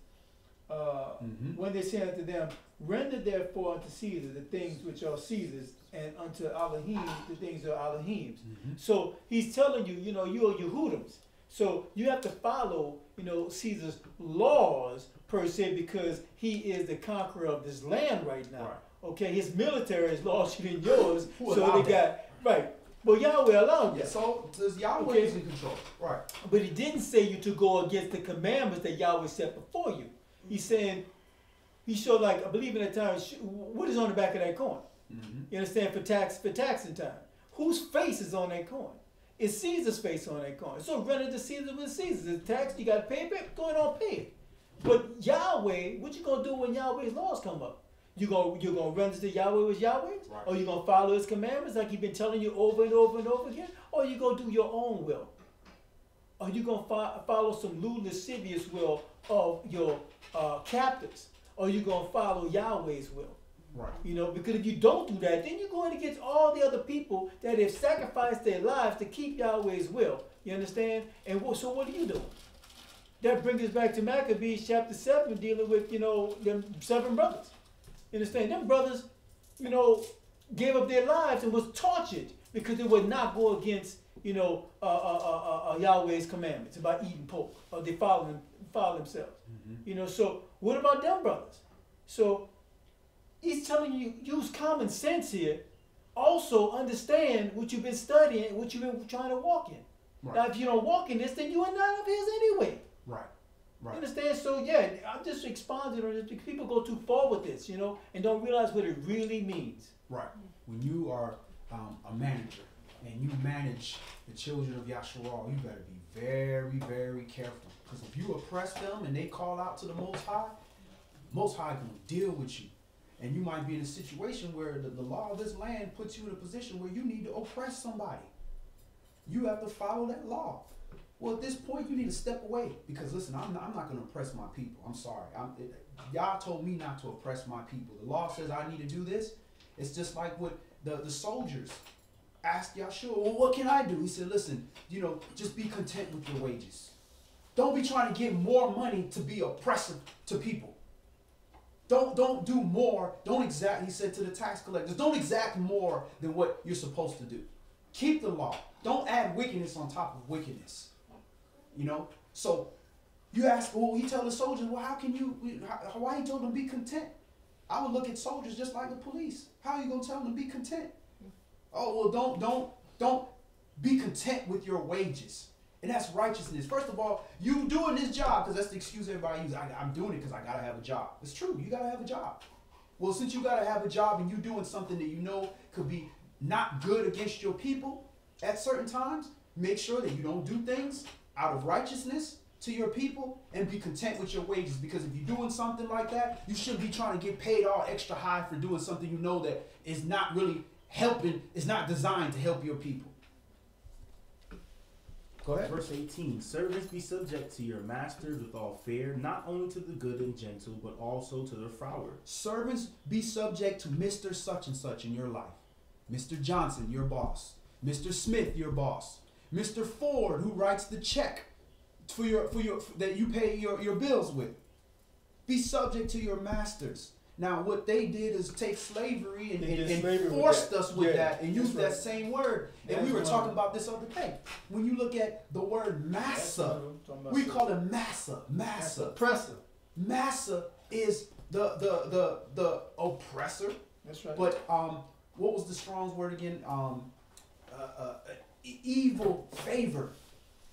When they say unto them, render therefore unto Caesar the things which are Caesar's, and unto Alahym the things that are Alahym's. So he's telling you, you are Yehudims. So you have to follow, Caesar's laws per se, because he is the conqueror of this land right now. Right. Okay, his military is larger than yours. So they got right. Well, Yahweh allowed that. So does Yahweh is in control. Right. But he didn't say you to go against the commandments that Yahweh set before you. He's saying, he showed, like, I believe in that time, what is on the back of that coin? You understand? For taxing time. Whose face is on that coin? It's Caesar's face on that coin. So render to Caesar with Caesar. The tax, you got to pay it, go ahead and pay it. But Yahweh, what you going to do when Yahweh's laws come up? You're gonna render to Yahweh with Yahweh's? Right. Or you going to follow his commandments like he's been telling you over and over and over again? Or you going to do your own will? Or you going to follow some lewd, lascivious will of your captors? Or you going to follow Yahweh's will? Right. Because if you don't do that, then you're going against all the other people that have sacrificed their lives to keep Yahweh's will. You understand? And so what are you doing? That brings us back to Maccabees chapter 7, dealing with, them 7 brothers. You understand? Them brothers, gave up their lives and was tortured because they would not go against, Yahweh's commandments about eating pork, or they follow themselves. So what about them brothers? So he's telling you, use common sense here. Also understand what you've been studying, what you've been trying to walk in. Right. Now, if you don't walk in this, then you are not of his anyway. Right. Right. You understand? So yeah, I'm just expounding on this because people go too far with this, you know, and don't realize what it really means. Right. When you are a manager and you manage the children of Yahshua, you better be very, very careful. Because if you oppress them and they call out to the Most High can deal with you. And you might be in a situation where the law of this land puts you in a position where you need to oppress somebody. You have to follow that law. Well, at this point, you need to step away. Because listen, I'm not going to oppress my people. I'm sorry. Y'all told me not to oppress my people. The law says I need to do this. It's just like what the soldiers asked Yahshua, well, what can I do? He said, listen, you know, just be content with your wages. Don't be trying to get more money to be oppressive to people. Don't do more. Don't exact, he said to the tax collectors, don't exact more than what you're supposed to do. Keep the law. Don't add wickedness on top of wickedness. You know? So you ask, well, he told the soldiers, well, why he told them be content? I would look at soldiers just like the police. How are you going to tell them to be content? Oh, well, don't be content with your wages. And that's righteousness. First of all, you doing this job, because that's the excuse everybody uses. I'm doing it because I got to have a job. It's true. You got to have a job. Well, since you got to have a job and you doing something that you know could be not good against your people at certain times, make sure that you don't do things out of righteousness to your people and be content with your wages. Because if you're doing something like that, you shouldn't be trying to get paid all extra high for doing something you know that is not really helping, is not designed to help your people. Go ahead. Verse 18, servants, be subject to your masters with all fear, not only to the good and gentle, but also to the froward. Servants, be subject to Mr. Such and Such in your life. Mr. Johnson, your boss. Mr. Smith, your boss. Mr. Ford, who writes the check for that you pay your bills with. Be subject to your masters. Now, what they did is take slavery and forced us with that and use that same word. And we were talking about this other day. When you look at the word massa, we call it massa. Oppressor. Massa is the oppressor. That's right. But what was the Strong's word again? Evil favor.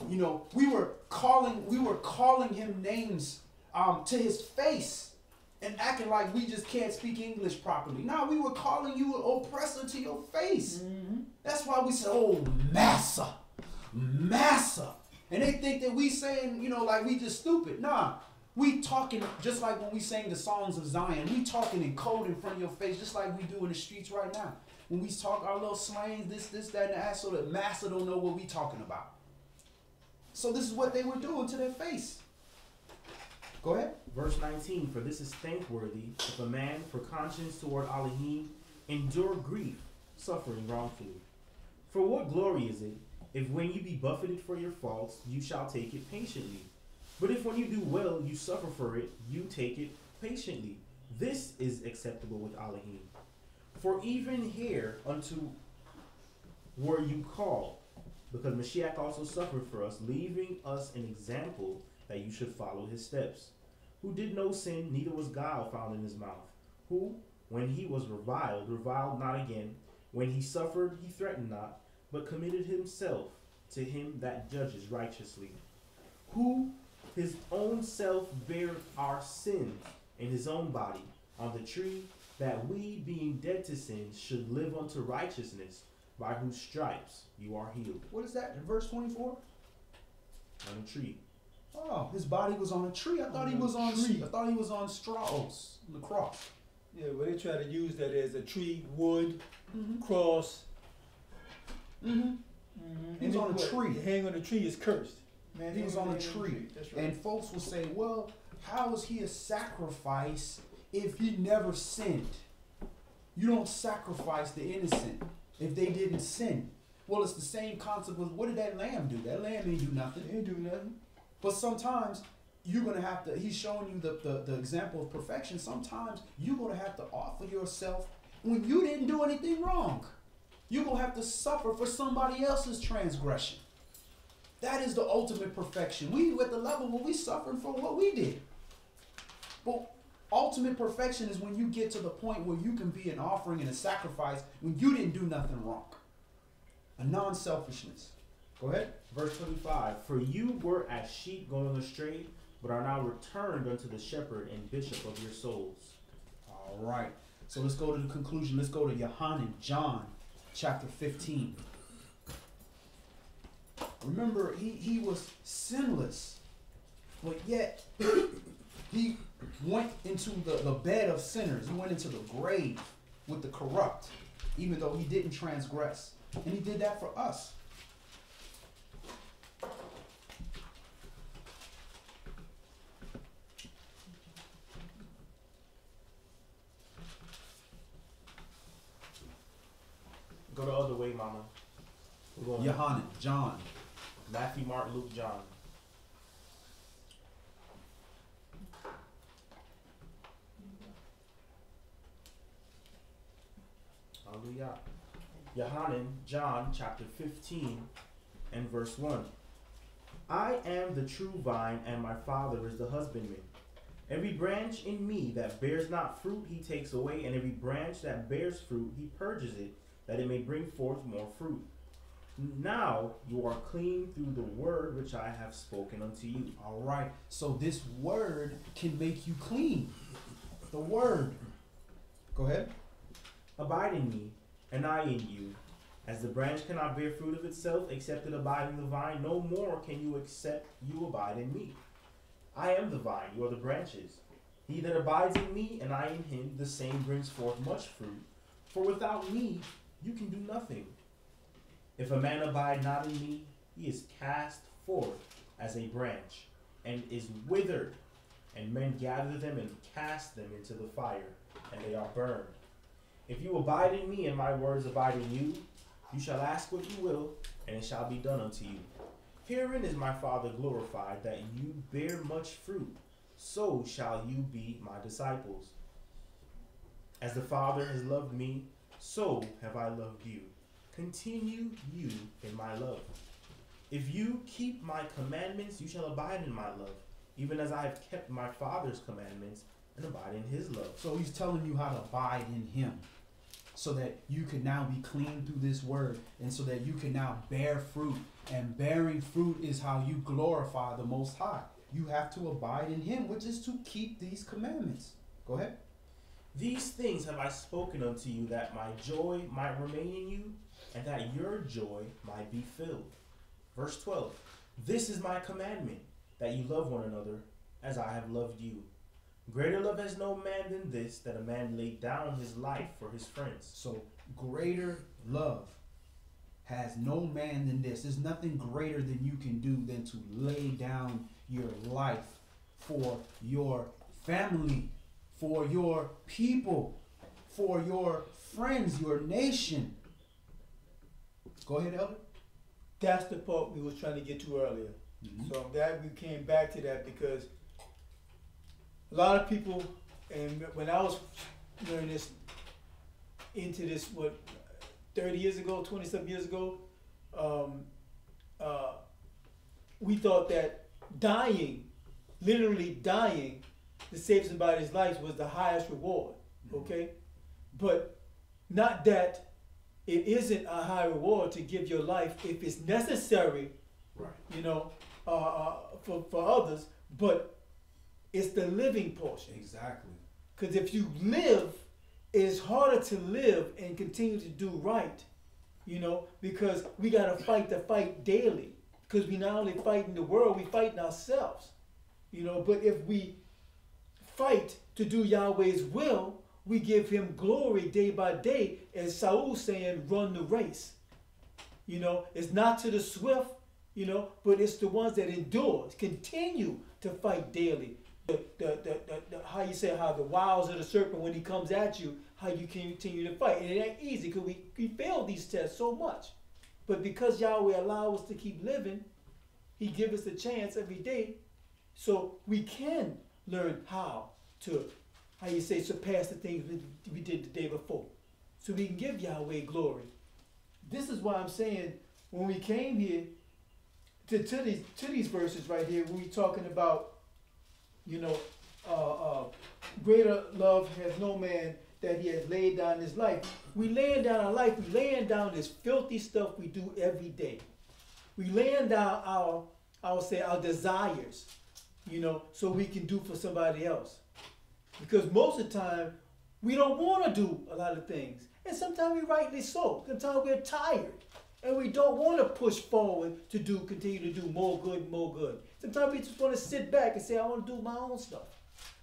You know, we were calling him names to his face. And acting like we just can't speak English properly. No, we were calling you an oppressor to your face. Mm-hmm. That's why we said, oh, massa. And they think that we saying, you know, like we just stupid. Nah, we talking just like when we sang the songs of Zion. We talking in code in front of your face, just like we do in the streets right now. When we talk our little slangs, this, that, and that, so that massa don't know what we talking about. So this is what they were doing to their face. Go ahead. Verse 19, for this is thankworthy if a man for conscience toward Alahym endure grief, suffering wrongfully. For what glory is it, if when you be buffeted for your faults, you shall take it patiently? But if when you do well, you suffer for it, you take it patiently. This is acceptable with Alahym. For even here unto were you called, because Mashiach also suffered for us, leaving us an example that you should follow his steps, who did no sin, neither was guile found in his mouth, who, when he was reviled not again, when he suffered, he threatened not, but committed himself to him that judges righteously, who his own self bare our sins in his own body on the tree, that we, being dead to sins, should live unto righteousness, by whose stripes you are healed. What is that in verse 24? On a tree. Oh, his body was on a tree. I thought he was on straws, on the cross. Yeah, well, they try to use that as a tree, wood, cross. He was on a tree. Hang on a tree is cursed. Man, He was on a tree. That's right. And folks will say, well, how is he a sacrifice if he never sinned? You don't sacrifice the innocent if they didn't sin. Well, it's the same concept with what did that lamb do? That lamb didn't do nothing. They didn't do nothing. But sometimes you're going to have to, he's showing you the example of perfection. Sometimes you're going to have to offer yourself when you didn't do anything wrong. You're going to have to suffer for somebody else's transgression. That is the ultimate perfection. We at the level where we suffering for what we did. But ultimate perfection is when you get to the point where you can be an offering and a sacrifice when you didn't do nothing wrong. A non-selfishness. Go ahead. Verse 25, for you were as sheep going astray, but are now returned unto the shepherd and bishop of your souls. All right. So let's go to the conclusion. Let's go to Yohanan, John, chapter 15. Remember, he was sinless, but yet he went into the bed of sinners. He went into the grave with the corrupt, even though he didn't transgress. And he did that for us. Go the other way, Mama. We're going Yohanan, John. Matthew, Mark, Luke, John. Hallelujah. Yohanan, John, chapter 15 and verse 1. I am the true vine, and my Father is the husbandman. Every branch in me that bears not fruit, he takes away, and every branch that bears fruit, he purges it, that it may bring forth more fruit. Now you are clean through the word which I have spoken unto you. All right. So this word can make you clean. The word. Go ahead. Abide in me, and I in you. As the branch cannot bear fruit of itself, except it abide in the vine, no more can you except you abide in me. I am the vine, you are the branches. He that abides in me, and I in him, the same brings forth much fruit. For without me, you can do nothing. If a man abide not in me, he is cast forth as a branch, and is withered, and men gather them and cast them into the fire, and they are burned. If you abide in me, and my words abide in you, you shall ask what you will, and it shall be done unto you. Herein is my Father glorified, that you bear much fruit, so shall you be my disciples. As the Father has loved me, so have I loved you. Continue you in my love. If you keep my commandments, you shall abide in my love, even as I have kept my Father's commandments and abide in his love. So he's telling you how to abide in him, so that you can now be clean through this word, and so that you can now bear fruit. And bearing fruit is how you glorify the Most High. You have to abide in him, which is to keep these commandments. Go ahead. These things have I spoken unto you, that my joy might remain in you, and that your joy might be filled. Verse 12. This is my commandment, that you love one another as I have loved you. Greater love has no man than this, that a man lay down his life for his friends. So greater love has no man than this. There's nothing greater than you can do than to lay down your life for your family, for your people, for your friends, your nation. Go ahead, Elder. That's the part we was trying to get to earlier. So I'm glad we came back to that, because a lot of people, and when I was learning this, into this, 30 years ago, 20-something years ago, we thought that dying, literally dying, to save somebody's life was the highest reward, okay? But not that it isn't a high reward to give your life if it's necessary, Right. you know, for others, but it's the living portion. Exactly. Because if you live, it's harder to live and continue to do right, you know, because we got to fight the fight daily. Because we not only fighting the world, we fighting ourselves, you know. But if we fight to do Yahweh's will, we give him glory day by day, as Saul saying, run the race. You know, it's not to the swift, you know, but it's the ones that endure, continue to fight daily. How you say, how the wiles of the serpent, when he comes at you, how you can continue to fight. And it ain't easy, because we fail these tests so much. But because Yahweh allows us to keep living, he gives us a chance every day, so we can learn how to, how you say, surpass the things we did the day before. So we can give Yahweh glory. This is why I'm saying, when we came here to these verses right here, when we're talking about, you know, greater love has no man that he has laid down his life. We laying down our life. We laying down this filthy stuff we do every day. We laying down our desires. you know, so we can do for somebody else. Because most of the time, we don't want to do a lot of things. And sometimes we rightly so. Sometimes we're tired. And we don't want to push forward to continue to do more good, more good. Sometimes we just want to sit back and say, I want to do my own stuff.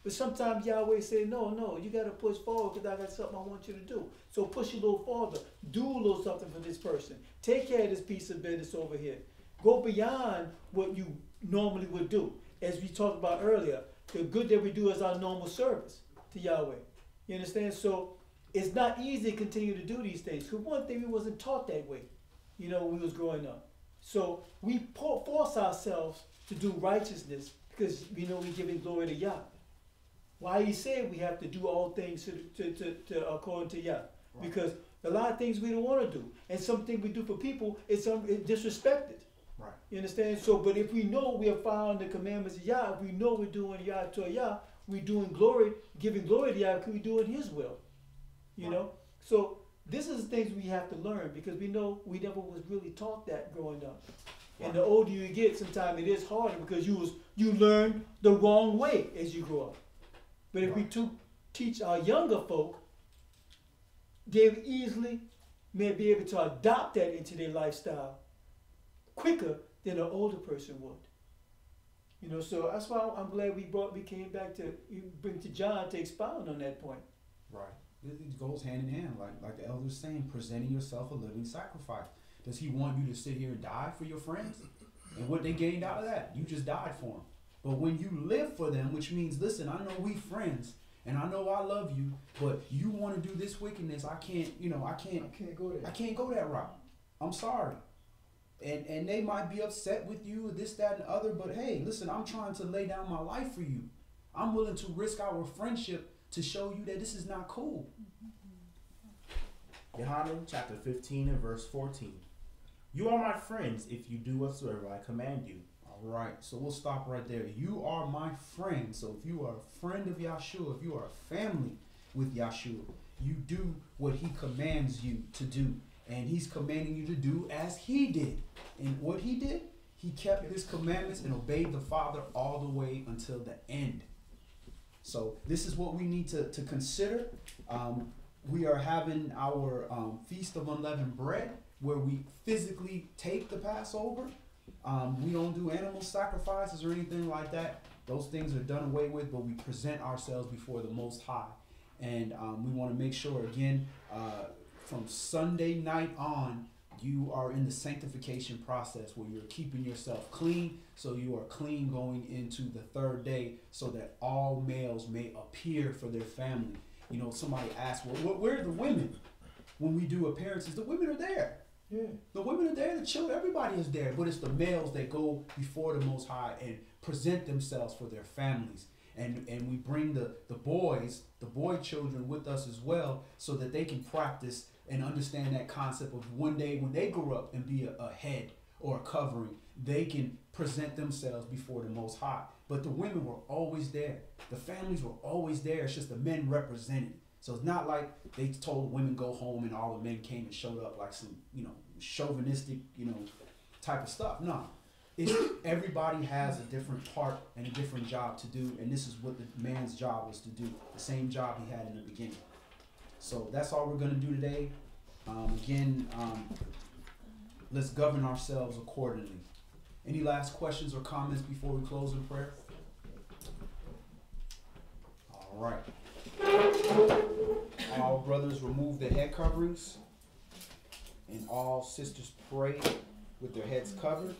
But sometimes Yahweh say, no, you got to push forward because I got something I want you to do. So push a little farther. Do a little something for this person. Take care of this piece of business over here. Go beyond what you normally would do. As we talked about earlier, the good that we do is our normal service to Yahweh. You understand? So it's not easy to continue to do these things. Because one thing, we wasn't taught that way, you know, when we was growing up. So we force ourselves to do righteousness because we know we're giving glory to Yah. Why he said we have to do all things to according to Yah. Right. Because a lot of things we don't want to do. And some things we do for people, it's disrespected. Right. You understand? So, but if we know we are following the commandments of Yah, if we know we're doing Yah to Yah, we're doing glory, giving glory to Yah, because we're doing his will. You know? So this is the things we have to learn because we know we never was really taught that growing up. Right. And the older you get, sometimes it is harder because you learn the wrong way as you grow up. But if we teach our younger folk, they easily may be able to adopt that into their lifestyle quicker than an older person would. You know, so that's why I'm glad we came back to bring to John to expound on that point. Right. It goes hand in hand, like the elder's saying, presenting yourself a living sacrifice. Does he want you to sit here and die for your friends? And what they gained out of that? You just died for them. But when you live for them, which means, listen, I know we friends, and I know I love you, but you want to do this wickedness, I can't go there. I can't go that route. I'm sorry. And they might be upset with you, this, that, and the other, but hey, listen, I'm trying to lay down my life for you. I'm willing to risk our friendship to show you that this is not cool. Yohanan chapter 15 and verse 14. You are my friends if you do whatsoever I command you. All right, so we'll stop right there. You are my friend. So if you are a friend of Yahshua, if you are a family with Yahshua, you do what he commands you to do. And he's commanding you to do as he did. And what he did, he kept his commandments and obeyed the Father all the way until the end. So this is what we need to consider. We are having our Feast of Unleavened Bread, where we physically take the Passover. We don't do animal sacrifices or anything like that. Those things are done away with, but we present ourselves before the Most High. And we want to make sure, again, from Sunday night on, you are in the sanctification process where you're keeping yourself clean, so you are clean going into the third day, so that all males may appear for their family. You know, somebody asked, well, where are the women? When we do appearances, the women are there. Yeah. The women are there, the children, everybody is there, but it's the males that go before the Most High and present themselves for their families. And we bring the boy children with us as well, so that they can practice and understand that concept of one day when they grow up and be a head or a covering, they can present themselves before the Most High. But the women were always there. The families were always there. It's just the men represented. So it's not like they told women go home and all the men came and showed up like some, chauvinistic, type of stuff. No. It's, everybody has a different part and a different job to do, and this is what the man's job was to do, the same job he had in the beginning. So that's all we're going to do today. Let's govern ourselves accordingly. Any last questions or comments before we close in prayer? All right. All brothers remove their head coverings, and all sisters pray with their heads covered.